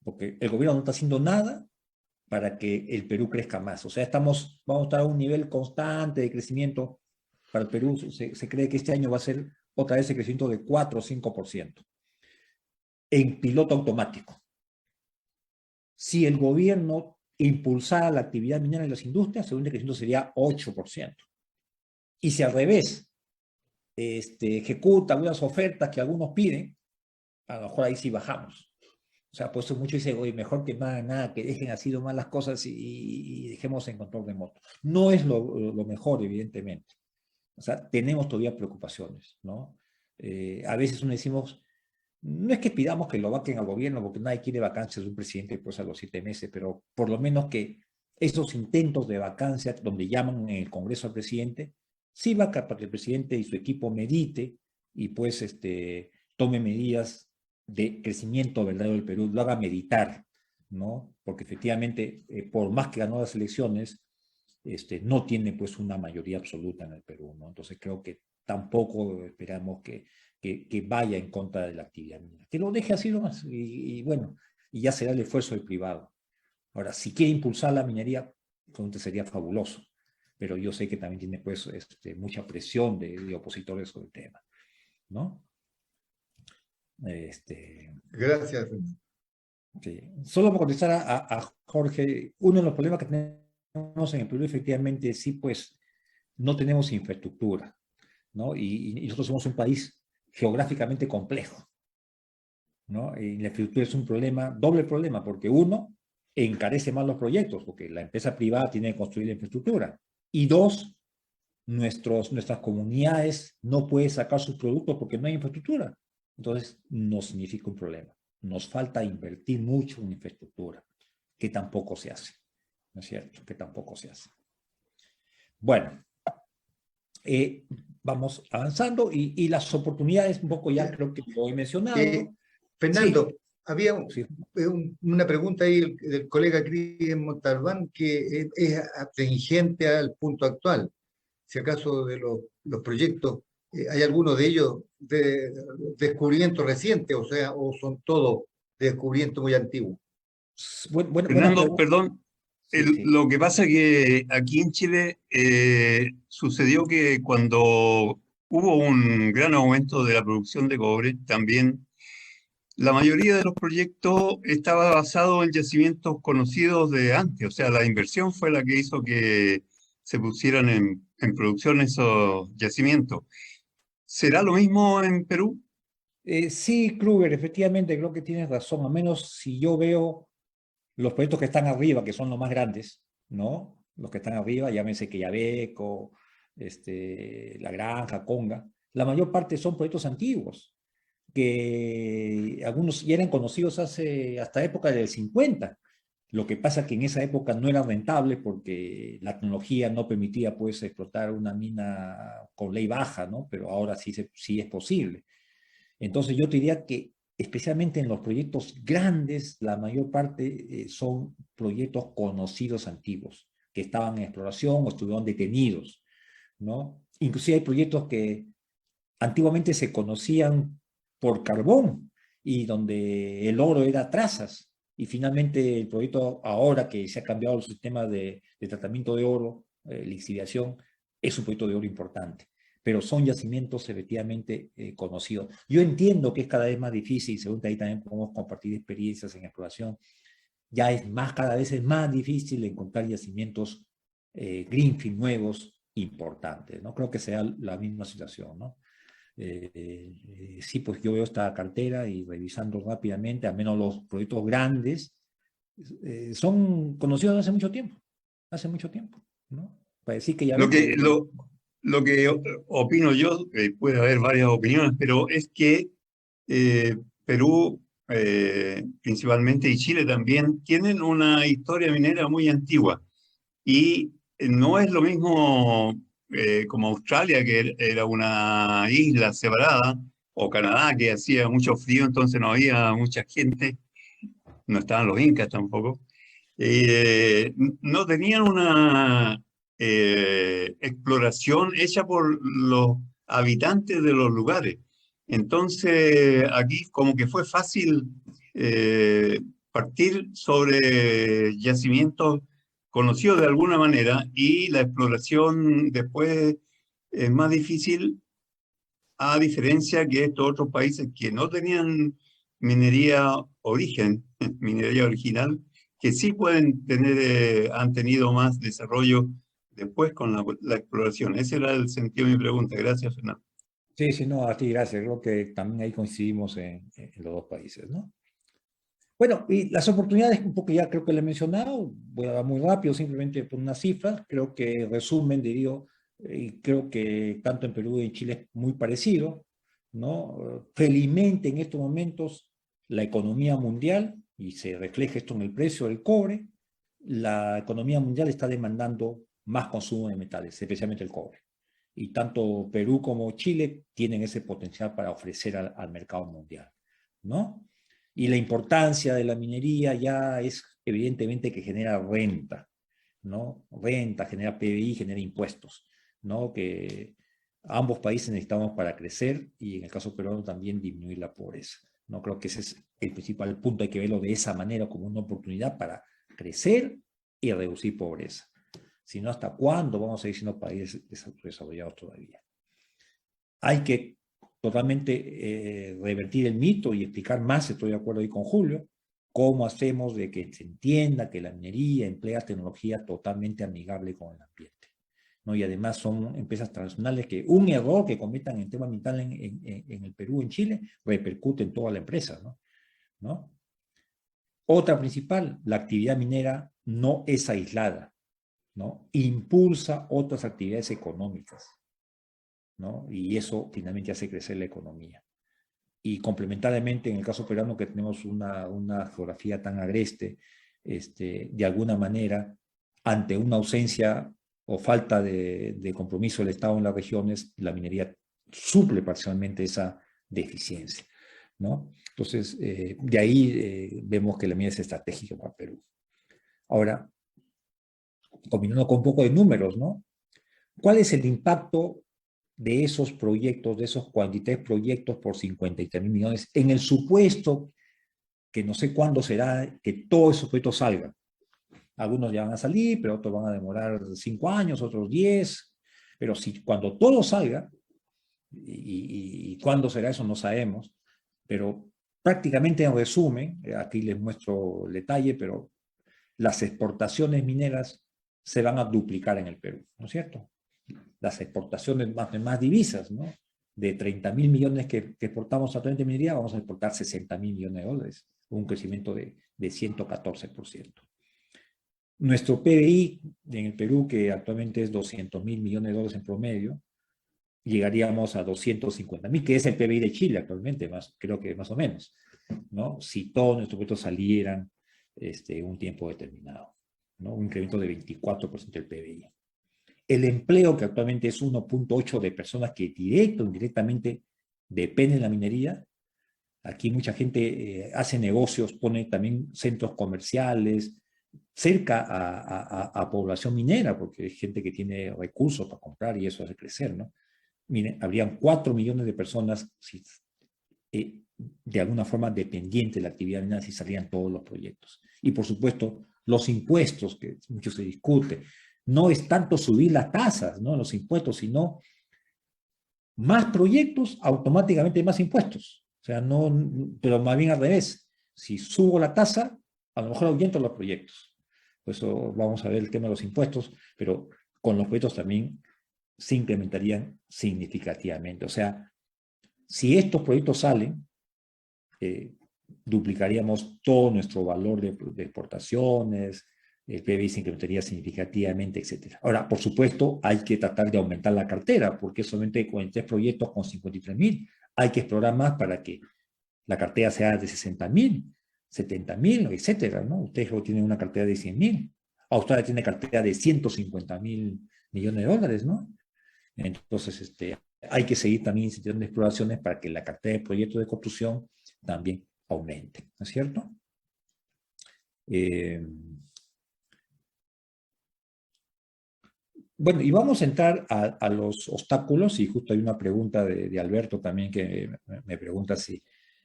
porque el gobierno no está haciendo nada para que el Perú crezca más. O sea, vamos a estar a un nivel constante de crecimiento. Para el Perú se cree que este año va a ser otra vez el crecimiento de 4 o 5% en piloto automático. Si el gobierno impulsara la actividad minera en las industrias, según el crecimiento sería 8%. Y si al revés, ejecuta algunas ofertas que algunos piden, a lo mejor ahí sí bajamos. O sea, pues mucho dice, oye, mejor que nada, que dejen así nomás las cosas y dejemos en control remoto. No es lo mejor, evidentemente. O sea, tenemos todavía preocupaciones, ¿no? A veces uno decimos, no es que pidamos que lo vaquen al gobierno, porque nadie quiere vacancias de un presidente pues a los 7 meses, pero por lo menos que esos intentos de vacancia, donde llaman en el Congreso al presidente, sí va para que el presidente y su equipo medite y pues tome medidas de crecimiento verdadero del Perú, lo haga meditar, ¿no? Porque efectivamente, por más que ganó las elecciones, no tiene pues una mayoría absoluta en el Perú, ¿no? Entonces creo que tampoco esperamos que vaya en contra de la actividad minera, que lo deje así nomás bueno, y ya será el esfuerzo del privado. Ahora, si quiere impulsar la minería, entonces sería fabuloso, pero yo sé que también tiene pues mucha presión de opositores sobre el tema, ¿no? Gracias. Sí. Solo para contestar a Jorge, uno de los problemas que tenemos en el Perú efectivamente sí pues no tenemos infraestructura, ¿no? Y nosotros somos un país geográficamente complejo, ¿no? Y la infraestructura es un problema, doble problema, porque uno, encarece más los proyectos, porque la empresa privada tiene que construir la infraestructura. Y dos, nuestras comunidades no pueden sacar sus productos porque no hay infraestructura. Entonces, no significa un problema. Nos falta invertir mucho en infraestructura, que tampoco se hace, ¿no es cierto? Que tampoco se hace. Bueno, vamos avanzando y las oportunidades, un poco ya Ya. creo que lo he Eh, mencionado. Sí, Fernando, había sí. una pregunta ahí del colega Cris Montalbán que es atingente al punto actual. Si acaso de los proyectos, ¿hay alguno de ellos de descubrimiento reciente, o sea, o son todos de descubrimiento muy antiguo? Buena Fernando, pregunta. perdón, Sí, sí. lo que pasa es que aquí en Chile sucedió que cuando hubo un gran aumento de la producción de cobre, también la mayoría de los proyectos estaba basado en yacimientos conocidos de antes, o sea, la inversión fue la que hizo que se pusieran en producción esos yacimientos. ¿Será lo mismo en Perú? Sí, Kruger, efectivamente, creo que tienes razón. A menos si yo veo los proyectos que están arriba, que son los más grandes, ¿no? Los que están arriba, llámese Quellaveco, La Granja, Conga, la mayor parte son proyectos antiguos, que algunos ya eran conocidos hasta época del 50. Lo que pasa es que en esa época no era rentable porque la tecnología no permitía pues explotar una mina con ley baja, ¿no? Pero ahora sí es posible. Entonces yo te diría que especialmente en los proyectos grandes, la mayor parte son proyectos conocidos antiguos, que estaban en exploración o estuvieron detenidos, ¿no? Inclusive hay proyectos que antiguamente se conocían por carbón y donde el oro era trazas. Y finalmente el proyecto, ahora que se ha cambiado el sistema de tratamiento de oro, lixiviación, es un proyecto de oro importante. Pero son yacimientos efectivamente conocidos. Yo entiendo que es cada vez más difícil, según ahí también podemos compartir experiencias en exploración, ya es más, cada vez es más difícil encontrar yacimientos greenfield nuevos importantes, ¿no? Creo que sea la misma situación, ¿no? Sí, pues yo veo esta cartera y revisando rápidamente, al menos los proyectos grandes, son conocidos hace mucho tiempo, ¿no? Para decir que ya Lo ven que, que... lo, lo que opino yo, puede haber varias opiniones, pero es que Perú, principalmente, y Chile también, tienen una historia minera muy antigua. Y no es lo mismo como Australia, que era una isla separada, o Canadá, que hacía mucho frío, entonces no había mucha gente, no estaban los incas tampoco. No tenían una exploración hecha por los habitantes de los lugares. Entonces, aquí como que fue fácil eh, partir sobre yacimientos conocidos de alguna manera y la exploración después es más difícil, a diferencia que estos otros países que no tenían minería origen, minería original, que sí pueden tener, han tenido más desarrollo después con la exploración. Ese era el sentido de mi pregunta. Gracias, Fernando. Sí, sí, no, a ti gracias. Creo que también ahí coincidimos en los dos países, ¿no? Bueno, y las oportunidades, un poco ya creo que le he mencionado, voy a dar muy rápido, simplemente por unas cifras, creo que resumen, diría, y creo que tanto en Perú y en Chile es muy parecido, ¿no? Felizmente en estos momentos la economía mundial, y se refleja esto en el precio del cobre, la economía mundial está demandando más consumo de metales, especialmente el cobre. Y tanto Perú como Chile tienen ese potencial para ofrecer al mercado mundial, ¿no? Y la importancia de la minería ya es evidentemente que genera renta, ¿no? Renta, genera PBI, genera impuestos, ¿no? Que ambos países necesitamos para crecer y en el caso peruano también disminuir la pobreza. No creo que ese es el principal punto, hay que verlo de esa manera como una oportunidad para crecer y reducir pobreza. Si no, ¿hasta cuándo vamos a seguir siendo países desarrollados todavía? Hay que totalmente revertir el mito y explicar más, estoy de acuerdo ahí con Julio, cómo hacemos de que se entienda que la minería emplea tecnología totalmente amigable con el ambiente, ¿no? Y además son empresas transnacionales que un error que cometan en tema ambiental en el Perú, en Chile, repercute en toda la empresa, ¿no? Otra principal, la actividad minera no es aislada, ¿no? Impulsa otras actividades económicas, ¿no? Y eso finalmente hace crecer la economía. Y complementariamente, en el caso peruano, que tenemos una geografía tan agreste, de alguna manera, ante una ausencia o falta de compromiso del Estado en las regiones, la minería suple parcialmente esa deficiencia, ¿no? Entonces, de ahí vemos que la minería es estratégica para Perú. Ahora, combinando con un poco de números, ¿no? ¿Cuál es el impacto de esos proyectos, de esos 43 proyectos por 53.000 millones, en el supuesto que no sé cuándo será que todos esos proyectos salgan? Algunos ya van a salir, pero otros van a demorar 5 años, otros 10, pero si cuando todo salga, y cuándo será eso no sabemos, pero prácticamente en resumen, aquí les muestro el detalle, pero las exportaciones mineras se van a duplicar en el Perú, ¿no es cierto? Las exportaciones más divisas, ¿no? De 30.000 millones que exportamos actualmente en minería, vamos a exportar 60.000 millones de dólares, un crecimiento de 114%. Nuestro PBI en el Perú, que actualmente es 200.000 millones de dólares en promedio, llegaríamos a 250.000, que es el PBI de Chile actualmente, creo que más o menos, ¿no? Si todos nuestros proyectos salieran un tiempo determinado, ¿no? Un incremento de 24% del PBI. El empleo, que actualmente es 1.8 de personas que directo o indirectamente depende de la minería. Aquí mucha gente hace negocios, pone también centros comerciales cerca a población minera, porque hay gente que tiene recursos para comprar y eso hace crecer, ¿no? Miren, habrían 4 millones de personas si, de alguna forma dependientes de la actividad minera si salían todos los proyectos. Y por supuesto, los impuestos, que mucho se discute, no es tanto subir las tasas, ¿no? Los impuestos, sino más proyectos, automáticamente más impuestos. O sea, no, pero más bien al revés. Si subo la tasa, a lo mejor ahuyento los proyectos. Por eso vamos a ver el tema de los impuestos, pero con los proyectos también se incrementarían significativamente. O sea, si estos proyectos salen, duplicaríamos todo nuestro valor de exportaciones, el PBI se incrementaría significativamente, etc. Ahora, por supuesto, hay que tratar de aumentar la cartera, porque solamente con 3 proyectos con 53.000, hay que explorar más para que la cartera sea de 60.000, 70.000, etcétera, ¿no? Ustedes tienen una cartera de 100.000, Australia tiene cartera de 150.000 millones de dólares, ¿no? Entonces, hay que seguir también incentivando exploraciones para que la cartera de proyectos de construcción también aumente, ¿no es cierto? Bueno, y vamos a entrar a los obstáculos, y justo hay una pregunta de Alberto también que me pregunta si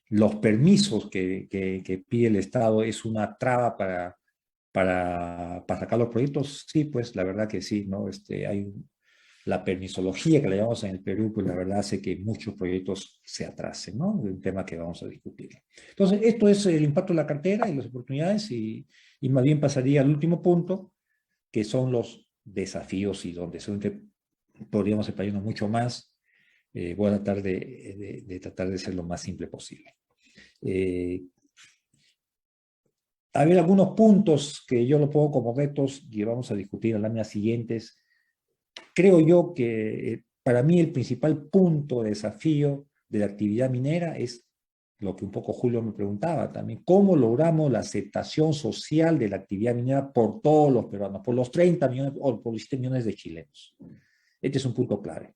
los permisos que pide el Estado es una traba para sacar los proyectos. Sí, pues la verdad que sí, ¿no? La permisología que le llamamos en el Perú, pues la verdad hace que muchos proyectos se atrasen, ¿no? Un tema que vamos a discutir. Entonces, esto es el impacto de la cartera y las oportunidades, y más bien pasaría al último punto, que son los desafíos y donde seguramente podríamos explayarnos mucho más. Voy a tratar tratar de ser lo más simple posible. A ver, algunos puntos que yo lo pongo como retos y vamos a discutir en las láminas siguientes. Creo yo que para mí el principal punto de desafío de la actividad minera es lo que un poco Julio me preguntaba también, ¿cómo logramos la aceptación social de la actividad minera por todos los peruanos, por los 30 millones o por los 7 millones de chilenos? Este es un punto clave.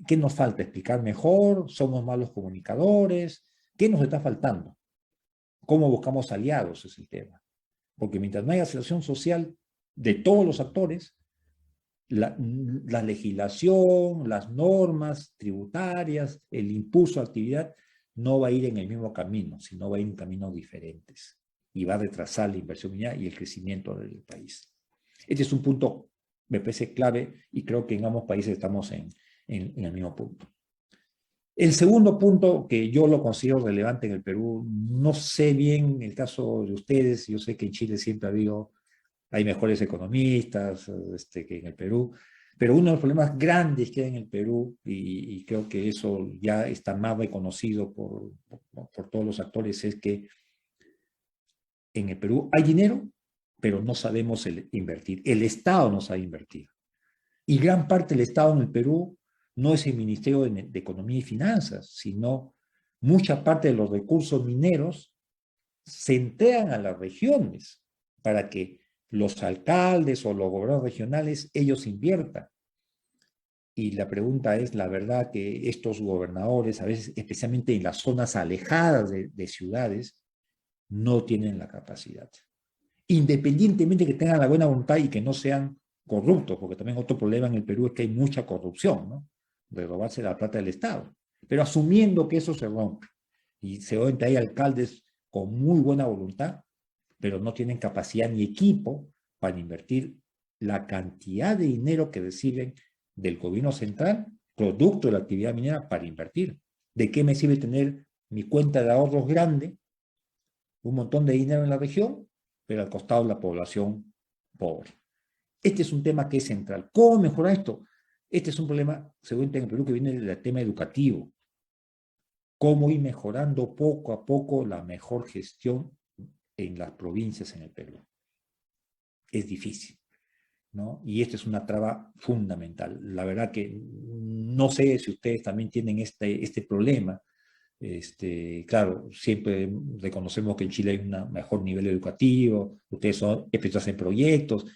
¿Qué nos falta? ¿Explicar mejor? ¿Somos malos comunicadores? ¿Qué nos está faltando? ¿Cómo buscamos aliados? Es el tema. Porque mientras no haya aceptación social de todos los actores, la legislación, las normas tributarias, el impulso a actividad, no va a ir en el mismo camino, sino va a ir en caminos diferentes y va a retrasar la inversión minera y el crecimiento del país. Este es un punto, me parece clave, y creo que en ambos países estamos en el mismo punto. El segundo punto que yo lo considero relevante en el Perú, no sé bien el caso de ustedes, yo sé que en Chile siempre ha habido, hay mejores economistas que en el Perú, pero uno de los problemas grandes que hay en el Perú, y creo que eso ya está más reconocido por todos los actores, es que en el Perú hay dinero, pero no sabemos invertir. El Estado no sabe invertir. Y gran parte del Estado en el Perú no es el Ministerio de Economía y Finanzas, sino mucha parte de los recursos mineros se entregan a las regiones para que los alcaldes o los gobernadores regionales, ellos inviertan. Y la pregunta es, la verdad que estos gobernadores, a veces, especialmente en las zonas alejadas de ciudades, no tienen la capacidad. Independientemente que tengan la buena voluntad y que no sean corruptos, porque también otro problema en el Perú es que hay mucha corrupción, ¿no? De robarse la plata del Estado. Pero asumiendo que eso se rompe, y seguramente hay alcaldes con muy buena voluntad, pero no tienen capacidad ni equipo para invertir la cantidad de dinero que reciben del gobierno central, producto de la actividad minera, para invertir. ¿De qué me sirve tener mi cuenta de ahorros grande, un montón de dinero en la región, pero al costado de la población pobre? Este es un tema que es central. ¿Cómo mejorar esto? Este es un problema, según en el Perú, que viene del tema educativo. ¿Cómo ir mejorando poco a poco la mejor gestión en las provincias en el Perú? Es difícil, ¿no? Y esta es una traba fundamental. La verdad que no sé si ustedes también tienen este problema. Claro, siempre reconocemos que en Chile hay un mejor nivel educativo, ustedes son especialistas en proyectos,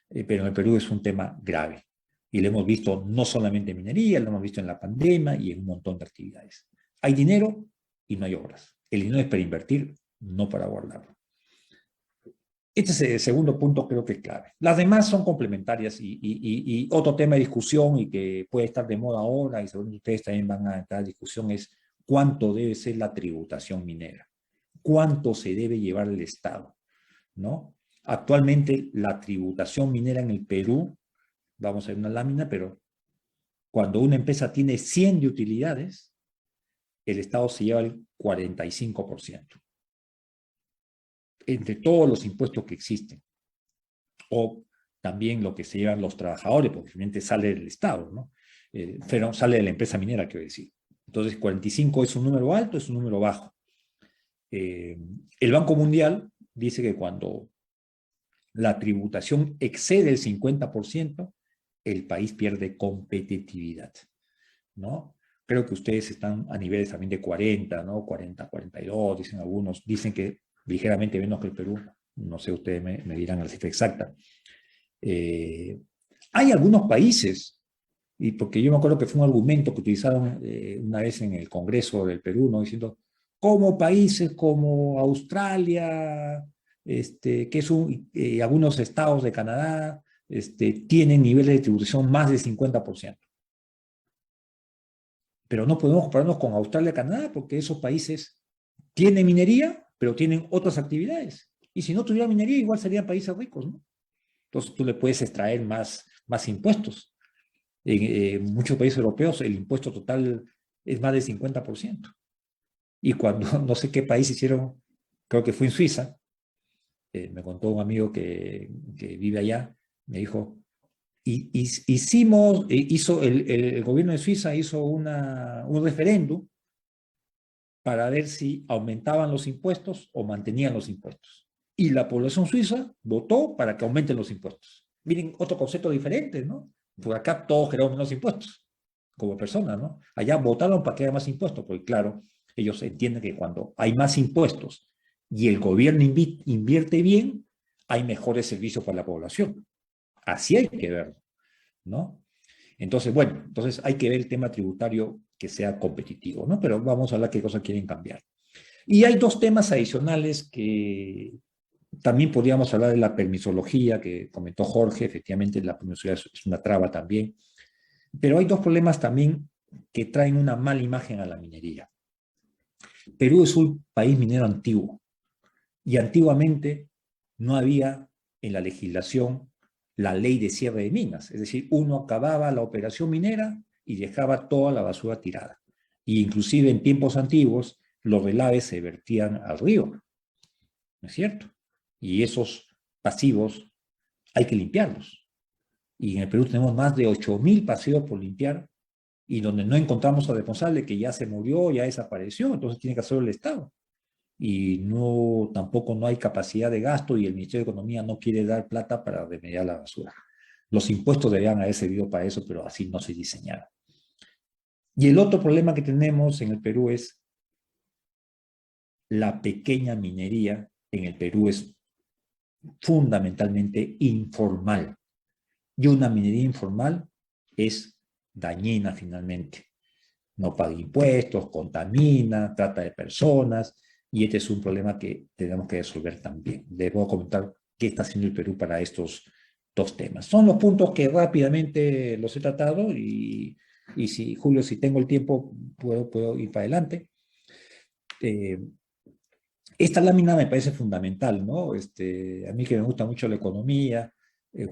pero en el Perú es un tema grave. Y lo hemos visto no solamente en minería, lo hemos visto en la pandemia y en un montón de actividades. Hay dinero y no hay obras. El dinero es para invertir, no para guardarlo. Este es el segundo punto, creo que es clave. Las demás son complementarias y otro tema de discusión y que puede estar de moda ahora y según ustedes también van a entrar a discusión es cuánto debe ser la tributación minera, cuánto se debe llevar el Estado, ¿no? Actualmente la tributación minera en el Perú, vamos a ver una lámina, pero cuando una empresa tiene 100 de utilidades, el Estado se lleva el 45%. Entre todos los impuestos que existen, o también lo que se llevan los trabajadores, porque finalmente sale del Estado, ¿no? Pero sale de la empresa minera, quiero decir. Entonces, 45 es un número alto, es un número bajo. El Banco Mundial dice que cuando la tributación excede el 50%, el país pierde competitividad, ¿no? Creo que ustedes están a niveles también de 40, ¿no? 40, 42, dicen algunos. Dicen que ligeramente menos que el Perú. No sé, ustedes me dirán la cifra exacta. Hay algunos países, y porque yo me acuerdo que fue un argumento que utilizaron una vez en el Congreso del Perú, ¿no? Diciendo, como países como Australia, que es algunos estados de Canadá, tienen niveles de tributación más del 50%. Pero no podemos compararnos con Australia y Canadá porque esos países tienen minería, pero tienen otras actividades. Y si no tuviera minería, igual serían países ricos, ¿no? Entonces tú le puedes extraer más impuestos. En muchos países europeos el impuesto total es más del 50%. Y cuando no sé qué país hicieron, creo que fue en Suiza, me contó un amigo que vive allá, me dijo, el gobierno de Suiza hizo un referéndum para ver si aumentaban los impuestos o mantenían los impuestos. Y la población suiza votó para que aumenten los impuestos. Miren, otro concepto diferente, ¿no? Porque acá todos queremos menos impuestos, como personas, ¿no? Allá votaron para que haya más impuestos, porque claro, ellos entienden que cuando hay más impuestos y el gobierno invierte bien, hay mejores servicios para la población. Así hay que verlo, ¿no? Entonces, bueno, entonces hay que ver el tema tributario que sea competitivo, ¿no? Pero vamos a hablar qué cosas quieren cambiar. Y hay dos temas adicionales que también podríamos hablar de la permisología, que comentó Jorge, efectivamente la permisología es una traba también, pero hay dos problemas también que traen una mala imagen a la minería. Perú es un país minero antiguo, y antiguamente no había en la legislación la ley de cierre de minas, es decir, uno acababa la operación minera y dejaba toda la basura tirada. Y inclusive en tiempos antiguos los relaves se vertían al río, ¿no es cierto? Y esos pasivos hay que limpiarlos. Y en el Perú tenemos más de 8.000 pasivos por limpiar y donde no encontramos al responsable que ya se murió, ya desapareció, entonces tiene que hacerlo el Estado. Y tampoco no hay capacidad de gasto y el Ministerio de Economía no quiere dar plata para remediar la basura. Los impuestos deberían haber servido para eso, pero así no se diseñaron. Y el otro problema que tenemos en el Perú es la pequeña minería en el Perú es fundamentalmente informal. Y una minería informal es dañina finalmente. No paga impuestos, contamina, trata de personas, y este es un problema que tenemos que resolver también. Debo comentar qué está haciendo el Perú para estos dos temas. Son los puntos que rápidamente los he tratado y si, Julio, si tengo el tiempo, puedo ir para adelante. Esta lámina me parece fundamental, ¿no? A mí que me gusta mucho la economía,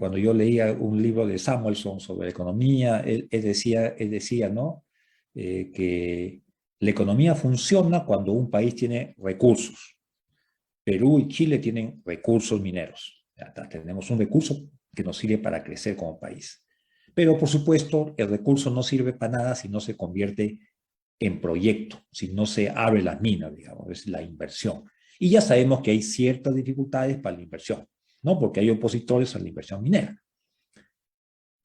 cuando yo leía un libro de Samuelson sobre economía, él decía, ¿no? Que la economía funciona cuando un país tiene recursos. Perú y Chile tienen recursos mineros. Tenemos un recurso que nos sirve para crecer como país. Pero, por supuesto, el recurso no sirve para nada si no se convierte en proyecto, si no se abre las minas, digamos, es la inversión. Y ya sabemos que hay ciertas dificultades para la inversión, ¿no? Porque hay opositores a la inversión minera.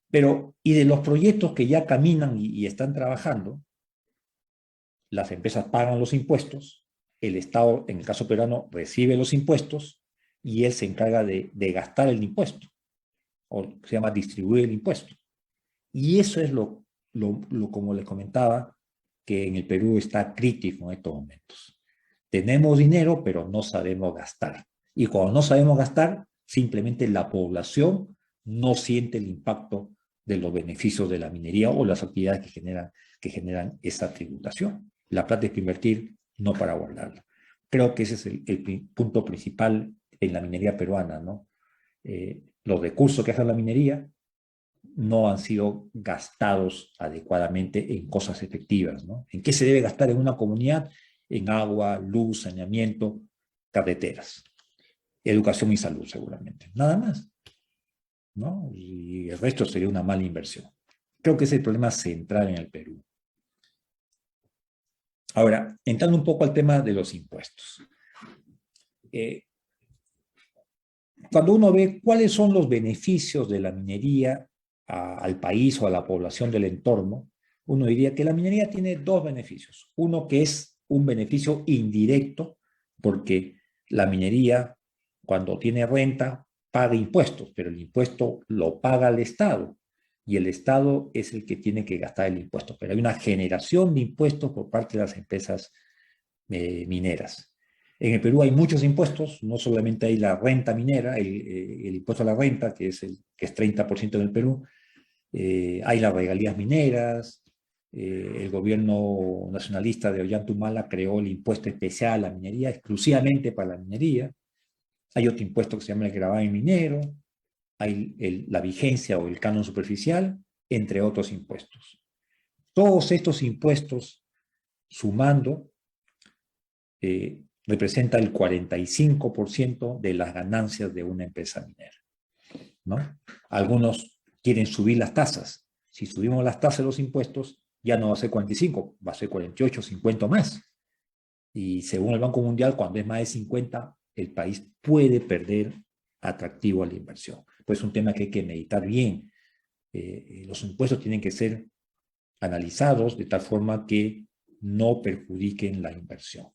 Pero, y de los proyectos que ya caminan y están trabajando, las empresas pagan los impuestos, el Estado, en el caso peruano, recibe los impuestos y él se encarga de gastar el impuesto, o se llama distribuir el impuesto. Y eso es como le comentaba, que en el Perú está crítico en estos momentos. Tenemos dinero, pero no sabemos gastar. Y cuando no sabemos gastar, simplemente la población no siente el impacto de los beneficios de la minería o las actividades que generan esa tributación. La plata es para invertir, no para guardarla. Creo que ese es el punto principal en la minería peruana, ¿no? Los recursos que hace la minería no han sido gastados adecuadamente en cosas efectivas, ¿no? ¿En qué se debe gastar en una comunidad? En agua, luz, saneamiento, carreteras, educación y salud seguramente. Nada más, ¿no? Y el resto sería una mala inversión. Creo que ese es el problema central en el Perú. Ahora, entrando un poco al tema de los impuestos. Cuando uno ve cuáles son los beneficios de la minería al país o a la población del entorno, uno diría que la minería tiene dos beneficios. Uno que es un beneficio indirecto, porque la minería, cuando tiene renta, paga impuestos, pero el impuesto lo paga el Estado, y el Estado es el que tiene que gastar el impuesto. Pero hay una generación de impuestos por parte de las empresas mineras. En el Perú hay muchos impuestos, no solamente hay la renta minera, el impuesto a la renta, que es 30% en el Perú, hay las regalías mineras, el gobierno nacionalista de Ollanta creó el impuesto especial a la minería, exclusivamente para la minería. Hay otro impuesto que se llama el gravamen minero, hay la vigencia o el canon superficial, entre otros impuestos. Todos estos impuestos, sumando, representa el 45% de las ganancias de una empresa minera, ¿no? Algunos quieren subir las tasas. Si subimos las tasas de los impuestos, ya no va a ser 45, va a ser 48, 50 más. Y según el Banco Mundial, cuando es más de 50, el país puede perder atractivo a la inversión. Pues es un tema que hay que meditar bien. Los impuestos tienen que ser analizados de tal forma que no perjudiquen la inversión,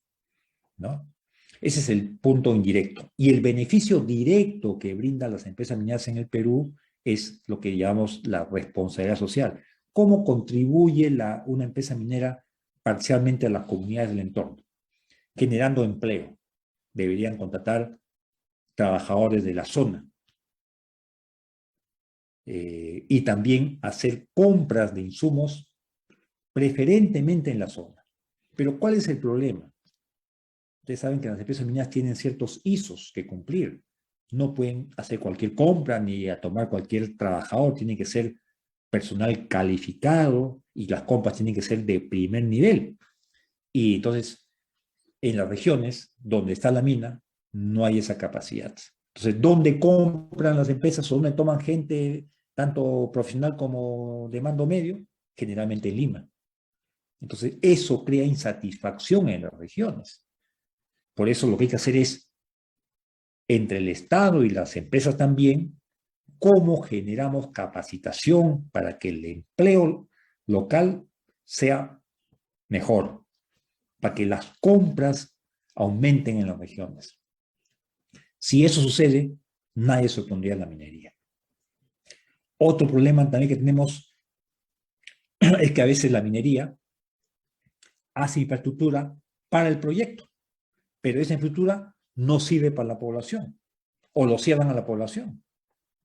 ¿no? Ese es el punto indirecto. Y el beneficio directo que brindan las empresas mineras en el Perú es lo que llamamos la responsabilidad social. ¿Cómo contribuye una empresa minera parcialmente a las comunidades del entorno? Generando empleo. Deberían contratar trabajadores de la zona. Y también hacer compras de insumos preferentemente en la zona. Pero ¿cuál es el problema? Ustedes saben que las empresas mineras tienen ciertos ISOs que cumplir. No pueden hacer cualquier compra ni a tomar cualquier trabajador. Tiene que ser personal calificado y las compras tienen que ser de primer nivel. Y entonces, en las regiones donde está la mina, no hay esa capacidad. Entonces, ¿dónde compran las empresas o dónde toman gente, tanto profesional como de mando medio? Generalmente en Lima. Entonces, eso crea insatisfacción en las regiones. Por eso lo que hay que hacer es, entre el Estado y las empresas también, cómo generamos capacitación para que el empleo local sea mejor, para que las compras aumenten en las regiones. Si eso sucede, nadie se opondría a la minería. Otro problema también que tenemos es que a veces la minería hace infraestructura para el proyecto, pero esa infraestructura no sirve para la población, o lo cierran a la población.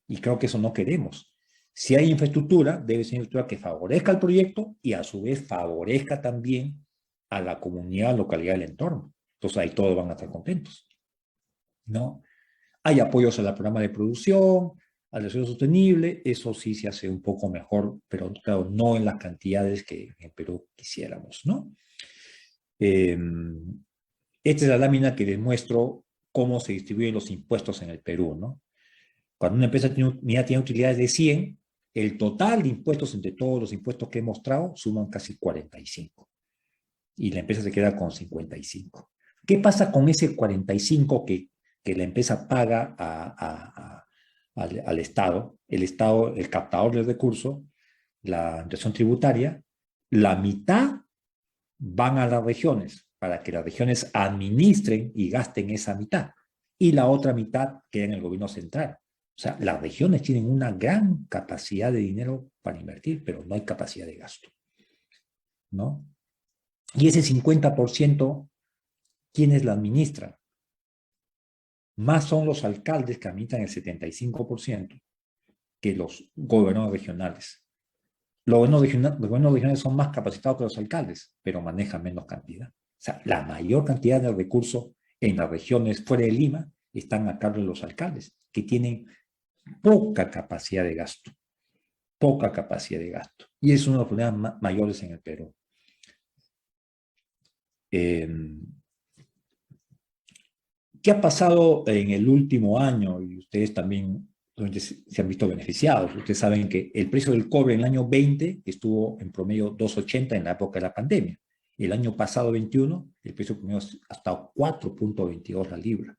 Y creo que eso no queremos. Si hay infraestructura, debe ser infraestructura que favorezca al proyecto y a su vez favorezca también a la comunidad, localidad del entorno. Entonces ahí todos van a estar contentos, ¿no? Hay apoyos a la programa de producción, al desarrollo sostenible, eso sí se hace un poco mejor, pero claro, no en las cantidades que en Perú quisiéramos, ¿no? Esta es la lámina que les muestro cómo se distribuyen los impuestos en el Perú, ¿no? Cuando una empresa tiene utilidades de 100, el total de impuestos entre todos los impuestos que he mostrado suman casi 45. Y la empresa se queda con 55. ¿Qué pasa con ese 45 que la empresa paga al Estado? El Estado, el captador del recurso, la administración tributaria, la mitad van a las regiones para que las regiones administren y gasten esa mitad. Y la otra mitad queda en el gobierno central. O sea, las regiones tienen una gran capacidad de dinero para invertir, pero no hay capacidad de gasto, ¿no? Y ese 50%, ¿quiénes la administran? Más son los alcaldes que administran el 75% que los gobernadores regionales. Los gobiernos regionales son más capacitados que los alcaldes, pero manejan menos cantidad. O sea, la mayor cantidad de recursos en las regiones fuera de Lima están a cargo de los alcaldes, que tienen poca capacidad de gasto. Poca capacidad de gasto. Y es uno de los problemas mayores en el Perú. ¿Qué ha pasado en el último año? Y ustedes también se han visto beneficiados. Ustedes saben que el precio del cobre en el año 20 estuvo en promedio 2.80 en la época de la pandemia. El año pasado, 21, el precio promedio hasta 4.22 la libra,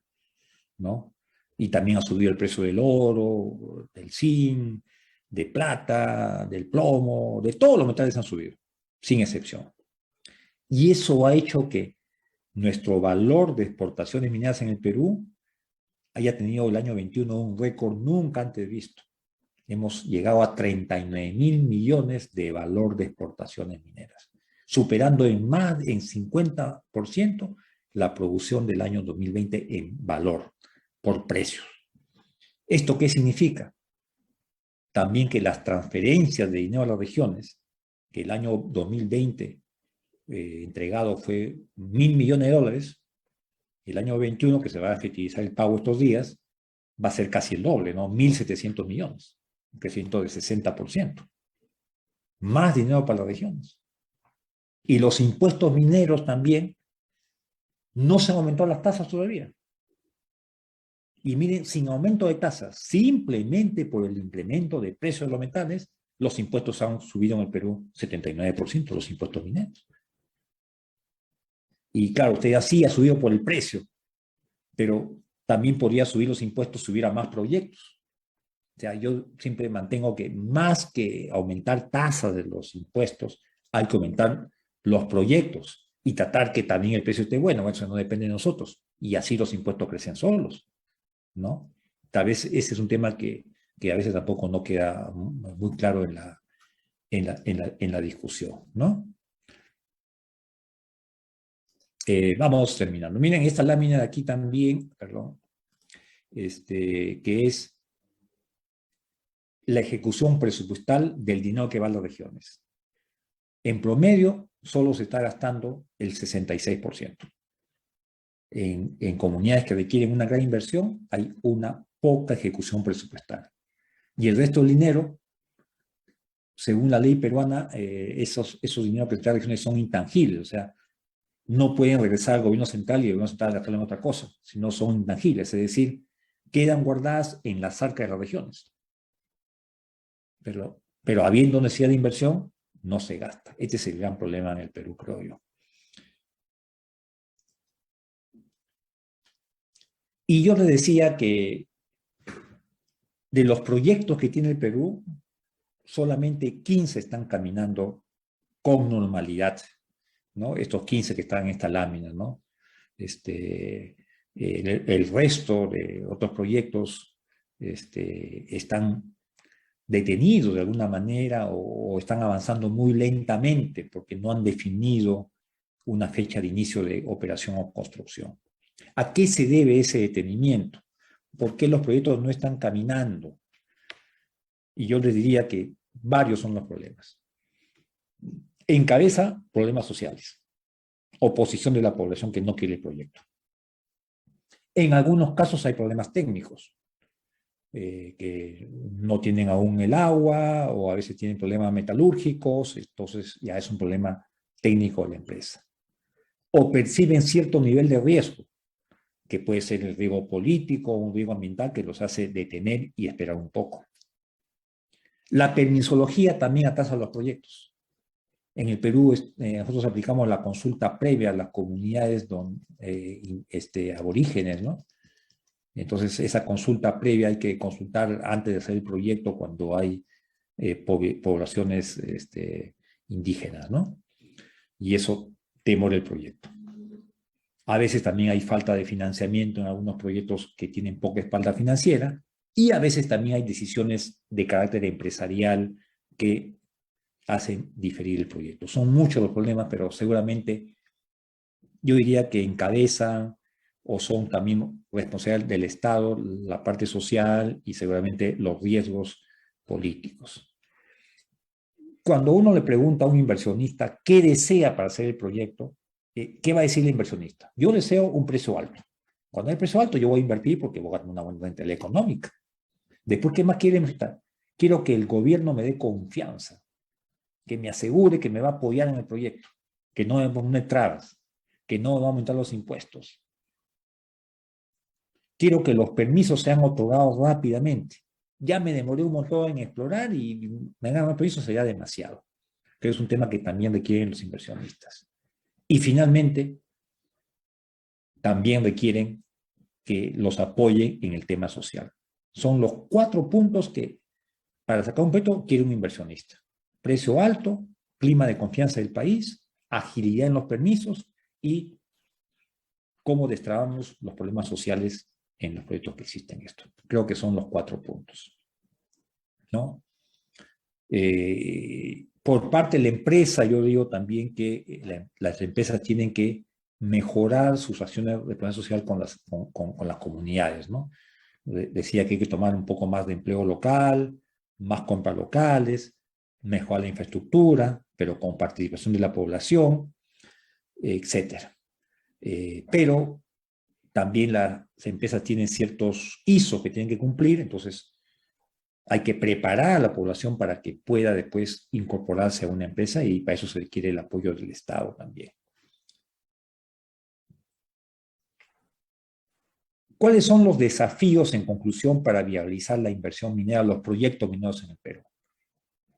¿no? Y también ha subido el precio del oro, del zinc, de plata, del plomo, de todos los metales han subido, sin excepción. Y eso ha hecho que nuestro valor de exportaciones mineras en el Perú haya tenido el año 21 un récord nunca antes visto. Hemos llegado a 39.000 millones de valor de exportaciones mineras, superando en 50% la producción del año 2020 en valor, por precios. ¿Esto qué significa? También que las transferencias de dinero a las regiones, que el año 2020 entregado fue 1.000 millones de dólares, el año 21, que se va a efectivizar el pago estos días, va a ser casi el doble, ¿no? 1.700 millones, un crecimiento del 60%. Más dinero para las regiones. Y los impuestos mineros también, no se han aumentado las tasas todavía. Y miren, sin aumento de tasas, simplemente por el incremento de precios de los metales, los impuestos han subido en el Perú 79%, los impuestos mineros. Y claro, usted así ha subido por el precio, pero también podría subir los impuestos si hubiera más proyectos. O sea, yo siempre mantengo que más que aumentar tasas de los impuestos, hay que aumentar los proyectos y tratar que también el precio esté bueno. Eso no depende de nosotros. Y así los impuestos crecen solos, ¿no? Tal vez ese es un tema que a veces tampoco no queda muy claro en la discusión, ¿no? Vamos terminando. Miren esta lámina de aquí también, perdón, que es la ejecución presupuestal del dinero que va a las regiones. En promedio, solo se está gastando el 66%. En comunidades que requieren una gran inversión, hay una poca ejecución presupuestal. Y el resto del dinero, según la ley peruana, esos dineros que están en las regiones son intangibles, o sea, no pueden regresar al gobierno central y el gobierno central gastarlo en otra cosa, sino son intangibles, es decir, quedan guardadas en las arcas de las regiones. Pero habiendo necesidad de inversión, no se gasta. Este es el gran problema en el Perú, creo yo. Y yo les decía que de los proyectos que tiene el Perú, solamente 15 están caminando con normalidad, ¿no? Estos 15 que están en esta lámina, ¿no? El resto de otros proyectos están detenidos de alguna manera o están avanzando muy lentamente porque no han definido una fecha de inicio de operación o construcción. ¿A qué se debe ese detenimiento? ¿Por qué los proyectos no están caminando? Y yo les diría que varios son los problemas. Encabeza problemas sociales. Oposición de la población que no quiere el proyecto. En algunos casos hay problemas técnicos, que no tienen aún el agua o a veces tienen problemas metalúrgicos, entonces ya es un problema técnico de la empresa. O perciben cierto nivel de riesgo, que puede ser el riesgo político o un riesgo ambiental que los hace detener y esperar un poco. La permisología también atrasa los proyectos. En el Perú nosotros aplicamos la consulta previa a las comunidades aborígenes, ¿no? Entonces, esa consulta previa hay que consultar antes de hacer el proyecto cuando hay poblaciones indígenas, ¿no? Y eso demora el proyecto. A veces también hay falta de financiamiento en algunos proyectos que tienen poca espalda financiera Y a veces también hay decisiones de carácter empresarial que hacen diferir el proyecto. Son muchos los problemas, pero seguramente yo diría que encabezan o son también responsabilidad del Estado, la parte social y seguramente los riesgos políticos. Cuando uno le pregunta a un inversionista qué desea para hacer el proyecto, ¿qué va a decir el inversionista? Yo deseo un precio alto. Cuando hay precio alto, yo voy a invertir porque voy a ganar una buena rentabilidad económica. Después, ¿qué más quiere invertir? Quiero que el gobierno me dé confianza, que me asegure que me va a apoyar en el proyecto, que no me pone trabas, que no va a aumentar los impuestos. Quiero que los permisos sean otorgados rápidamente. Ya me demoré un montón en explorar y me ganan el permiso sería demasiado. Que es un tema que también requieren los inversionistas. Y finalmente, también requieren que los apoyen en el tema social. Son los 4 puntos que para sacar un proyecto quiere un inversionista. Precio alto, clima de confianza del país, agilidad en los permisos y cómo destrabamos los problemas sociales en los proyectos que existen. Esto. Creo que son los 4 puntos. ¿No? Por parte de la empresa, yo digo también que las empresas tienen que mejorar sus acciones de plan social con las comunidades, ¿no? Decía que hay que tomar un poco más de empleo local, más compras locales, mejorar la infraestructura, pero con participación de la población, etcétera. Pero también las empresas tienen ciertos ISO que tienen que cumplir, entonces hay que preparar a la población para que pueda después incorporarse a una empresa y para eso se requiere el apoyo del Estado también. ¿Cuáles son los desafíos en conclusión para viabilizar la inversión minera, los proyectos mineros en el Perú?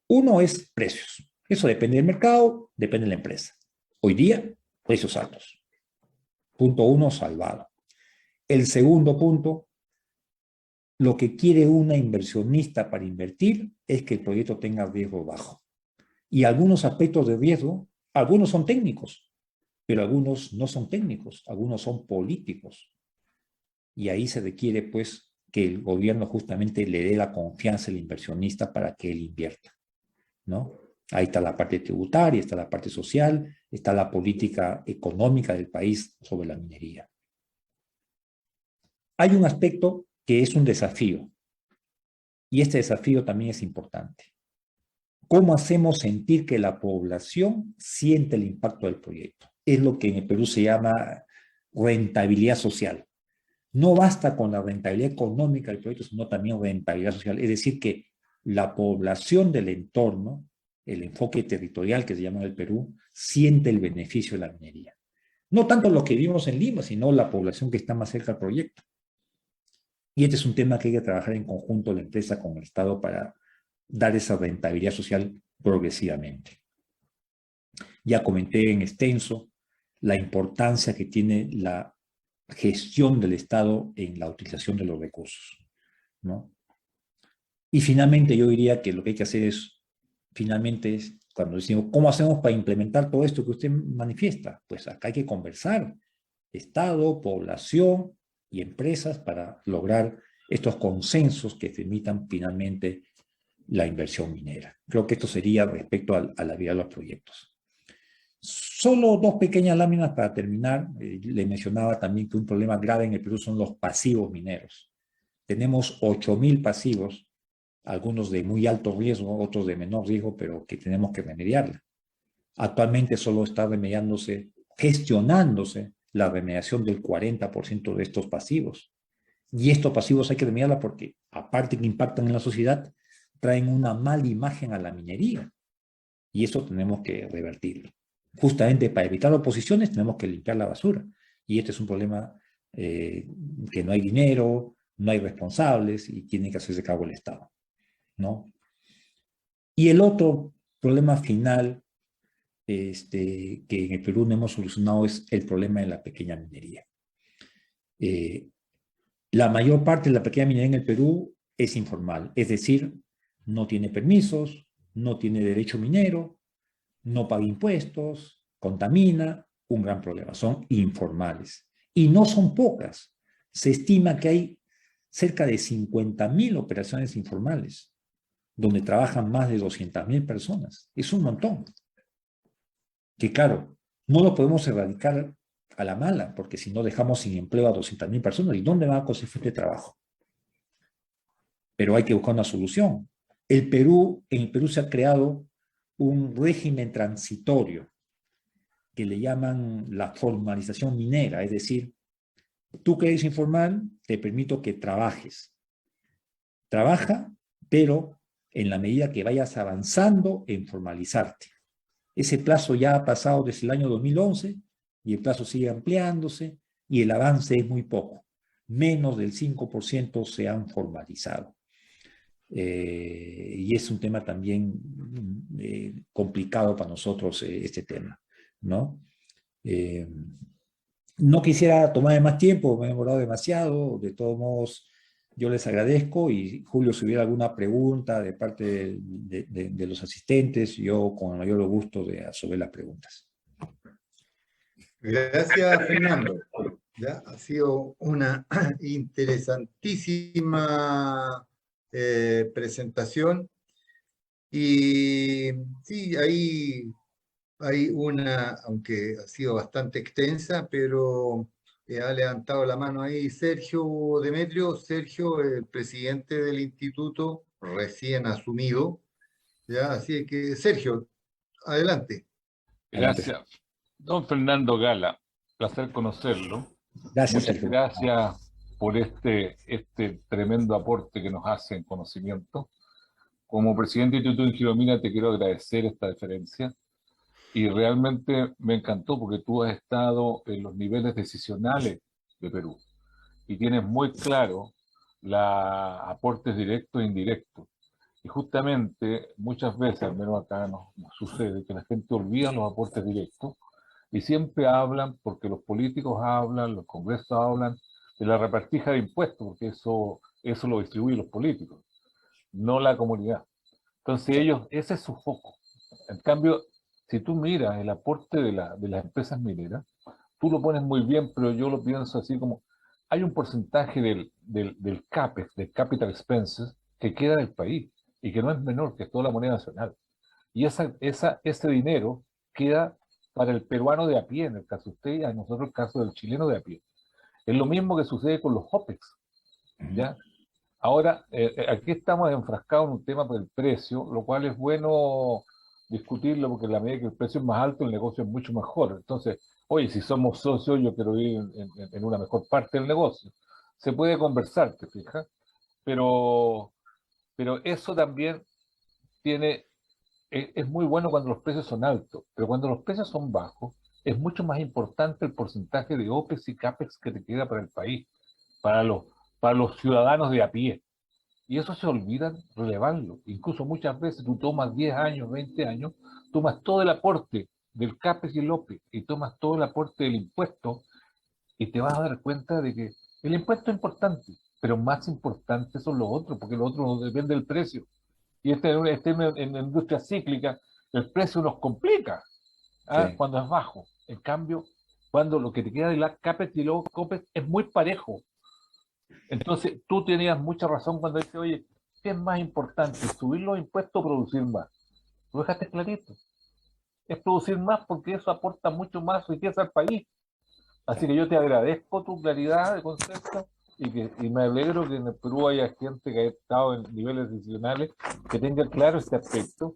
Uno es precios. Eso depende del mercado, depende de la empresa. Hoy día, precios altos. Punto 1, salvado. El segundo punto, lo que quiere una inversionista para invertir es que el proyecto tenga riesgo bajo. Y algunos aspectos de riesgo, algunos son técnicos, pero algunos no son técnicos, algunos son políticos. Y ahí se requiere, pues, que el gobierno justamente le dé la confianza al inversionista para que él invierta, ¿no? Ahí está la parte tributaria, está la parte social, está la política económica del país sobre la minería. Hay un aspecto que es un desafío, y este desafío también es importante. ¿Cómo hacemos sentir que la población siente el impacto del proyecto? Es lo que en el Perú se llama rentabilidad social. No basta con la rentabilidad económica del proyecto, sino también rentabilidad social. Es decir, que la población del entorno, el enfoque territorial que se llama en el Perú, siente el beneficio de la minería. No tanto los que vivimos en Lima, sino la población que está más cerca del proyecto. Y este es un tema que hay que trabajar en conjunto la empresa con el Estado para dar esa rentabilidad social progresivamente. Ya comenté en extenso la importancia que tiene la gestión del Estado en la utilización de los recursos, ¿no? Y finalmente yo diría que lo que hay que hacer es, finalmente, cuando decimos, ¿cómo hacemos para implementar todo esto que usted manifiesta? Pues acá hay que conversar, Estado, población y empresas para lograr estos consensos que permitan finalmente la inversión minera. Creo que esto sería respecto a la vida de los proyectos. Solo 2 pequeñas láminas para terminar. Le mencionaba también que un problema grave en el Perú son los pasivos mineros. Tenemos 8.000 pasivos, algunos de muy alto riesgo, otros de menor riesgo, pero que tenemos que remediarla. Actualmente solo está gestionándose la remediación del 40% de estos pasivos. Y estos pasivos hay que remediarla porque, aparte que impactan en la sociedad, traen una mala imagen a la minería. Y eso tenemos que revertirlo. Justamente para evitar oposiciones tenemos que limpiar la basura. Y este es un problema que no hay dinero, no hay responsables y tiene que hacerse cargo el Estado, ¿no? Y el otro problema final que en el Perú no hemos solucionado es el problema de la pequeña minería. La mayor parte de la pequeña minería en el Perú es informal, es decir, no tiene permisos, no tiene derecho minero, no paga impuestos, contamina, un gran problema. Son informales. Y no son pocas. Se estima que hay cerca de 50.000 operaciones informales, donde trabajan más de 200.000 personas. Es un montón. Que claro, no lo podemos erradicar a la mala, porque si no dejamos sin empleo a 200.000 personas, ¿y dónde va a conseguir fuente de trabajo? Pero hay que buscar una solución. En el Perú se ha creado un régimen transitorio que le llaman la formalización minera, es decir, tú que eres informal, te permito que trabajes. Trabaja, pero en la medida que vayas avanzando en formalizarte. Ese plazo ya ha pasado desde el año 2011 y el plazo sigue ampliándose y el avance es muy poco. Menos del 5% se han formalizado. Y es un tema también complicado para nosotros este tema, ¿no? No quisiera tomar más tiempo, me he demorado demasiado, de todos modos yo les agradezco y Julio, si hubiera alguna pregunta de parte de los asistentes, yo con el mayor gusto de resolver las preguntas. Gracias, Fernando. Ya ha sido una interesantísima presentación y sí, ahí hay una, aunque ha sido bastante extensa, pero ha levantado la mano ahí Sergio Demetrio, Sergio, el presidente del instituto, recién asumido, ya, así que Sergio, adelante. Gracias. Don Fernando Gala, placer conocerlo. Gracias, Muchas Sergio. gracias por este tremendo aporte que nos hace en conocimiento. Como presidente del Instituto Ingeniero Mina te quiero agradecer esta deferencia y realmente me encantó porque tú has estado en los niveles decisionales de Perú y tienes muy claro los aportes directos e indirectos. Y justamente muchas veces, al menos acá nos sucede, que la gente olvida los aportes directos y siempre hablan, porque los políticos hablan, los congresos hablan, de la repartija de impuestos, porque eso lo distribuyen los políticos, no la comunidad. Entonces ellos, ese es su foco. En cambio, si tú miras el aporte de las empresas mineras, tú lo pones muy bien, pero yo lo pienso así como, hay un porcentaje del CAPEX, del Capital Expenses, que queda en el país y que no es menor que toda la moneda nacional. Y ese dinero queda para el peruano de a pie, en el caso de usted, y a nosotros el caso del chileno de a pie. Es lo mismo que sucede con los OPEX, ¿ya? Ahora, aquí estamos enfrascados en un tema por el precio, lo cual es bueno discutirlo porque en la medida que el precio es más alto, el negocio es mucho mejor. Entonces, oye, si somos socios, yo quiero ir en una mejor parte del negocio. Se puede conversar, ¿te fijas? Pero eso también es muy bueno cuando los precios son altos, pero cuando los precios son bajos, es mucho más importante el porcentaje de OPEX y CAPEX que te queda para el país, para los ciudadanos de a pie. Y eso se olvida relevarlo. Incluso muchas veces tú tomas 10 años, 20 años, tomas todo el aporte del CAPEX y el OPEX y tomas todo el aporte del impuesto y te vas a dar cuenta de que el impuesto es importante, pero más importante son los otros, porque los otros no depende del precio. Y en la industria cíclica, el precio nos complica, ¿ah? Sí. Cuando es bajo. En cambio, cuando lo que te queda de la CAPEX y luego COPEX es muy parejo. Entonces, tú tenías mucha razón cuando dices, oye, ¿qué es más importante, subir los impuestos o producir más? Lo dejaste clarito. Es producir más porque eso aporta mucho más riqueza al país. Así que yo te agradezco tu claridad de concepto y me alegro que en el Perú haya gente que ha estado en niveles decisionales que tenga claro este aspecto,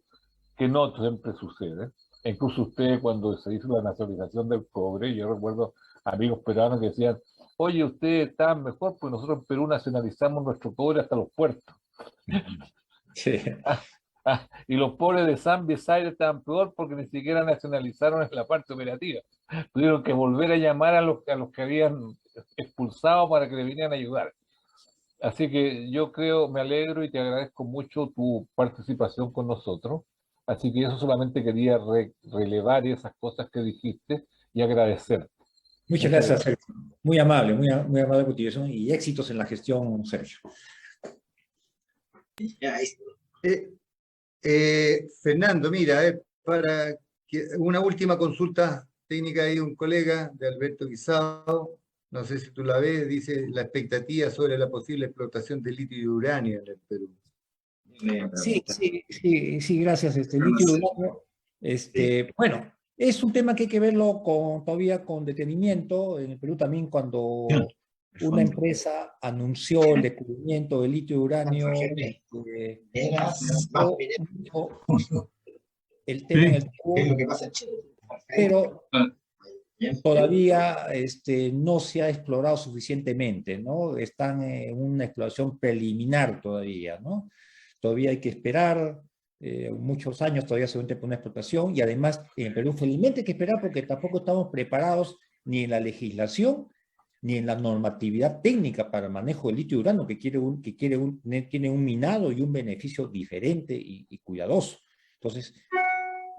que no siempre sucede. Incluso usted, cuando se hizo la nacionalización del cobre, yo recuerdo amigos peruanos que decían, oye, ustedes están mejor porque nosotros en Perú nacionalizamos nuestro cobre hasta los puertos. Sí. Y los pobres de Zambia y Zaire estaban peor porque ni siquiera nacionalizaron en la parte operativa. Tuvieron que volver a llamar a los que habían expulsado para que le vinieran a ayudar. Así que yo creo, me alegro y te agradezco mucho tu participación con nosotros. Así que eso solamente quería relevar esas cosas que dijiste y agradecer. Muchas gracias, Sergio. Muy amable, muy amable contigo y éxitos en la gestión, Sergio. Fernando, mira, para una última consulta técnica de un colega de Alberto Guisado, No sé si tú la ves, dice la expectativa sobre la posible explotación de litio y uranio en el Perú. Sí, gracias. Litio y uranio, bueno, es un tema que hay que verlo todavía con detenimiento. En el Perú también cuando una empresa anunció el descubrimiento de litio y uranio, el tema en el Perú, pero todavía no se ha explorado suficientemente, ¿no? Están en una exploración preliminar todavía, ¿no? Todavía hay que esperar muchos años todavía seguramente por una explotación, y además en el Perú felizmente hay que esperar porque tampoco estamos preparados ni en la legislación ni en la normatividad técnica para el manejo del litio y uranio, que tiene un minado y un beneficio diferente y cuidadoso. Entonces,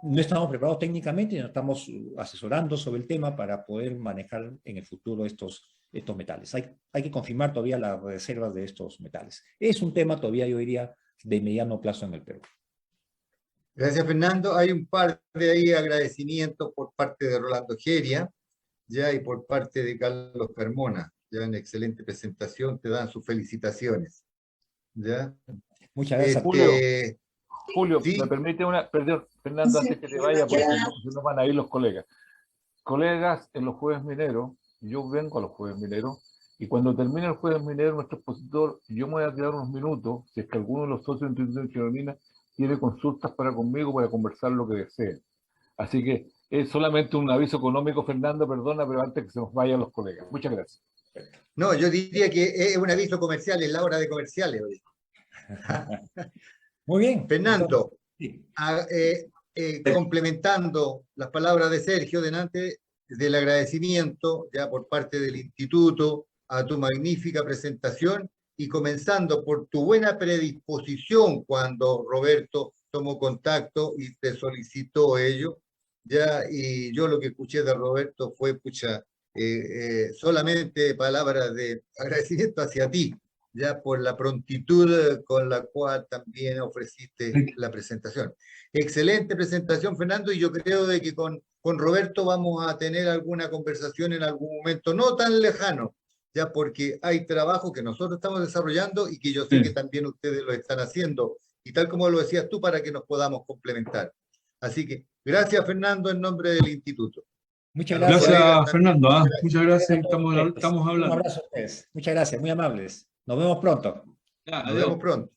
no estamos preparados técnicamente y nos estamos asesorando sobre el tema para poder manejar en el futuro estos metales. Hay que confirmar todavía las reservas de estos metales. Es un tema todavía, yo diría, de mediano plazo en el Perú. Gracias, Fernando. Hay un par de ahí agradecimientos por parte de Rolando Geria, ya, y por parte de Carlos Carmona. Ya, en excelente presentación, te dan sus felicitaciones. ¿Ya? Muchas gracias. Julio, ¿sí? me permite perdón, Fernando, antes que te vaya, porque si no van a ir los colegas. Colegas, en los Jueves Mineros, yo vengo a los Jueves Mineros, y cuando termine el Jueves Minero, nuestro expositor, yo me voy a quedar unos minutos, si es que alguno de los socios de Instituto de Genomina tiene consultas conmigo para conversar lo que desee. Así que es solamente un aviso económico, Fernando, perdona, pero antes que se nos vayan los colegas. Muchas gracias. No, yo diría que es un aviso comercial, es la hora de comerciales hoy. Muy bien. Fernando, Entonces, sí. Complementando las palabras de Sergio delante del agradecimiento ya por parte del instituto a tu magnífica presentación, y comenzando por tu buena predisposición cuando Roberto tomó contacto y te solicitó ello, ya, y yo lo que escuché de Roberto fue, solamente palabras de agradecimiento hacia ti, ya por la prontitud con la cual también ofreciste la presentación. Excelente presentación, Fernando, y yo creo de que con Roberto vamos a tener alguna conversación en algún momento no tan lejano, ya, porque hay trabajo que nosotros estamos desarrollando y que yo sé que también ustedes lo están haciendo, y tal como lo decías tú, para que nos podamos complementar. Así que gracias, Fernando, en nombre del instituto. Muchas gracias. Gracias, Fernando. Muchas gracias, estamos hablando. Un abrazo a ustedes. Muchas gracias, muy amables. Nos vemos pronto. Ya, Nos vemos pronto.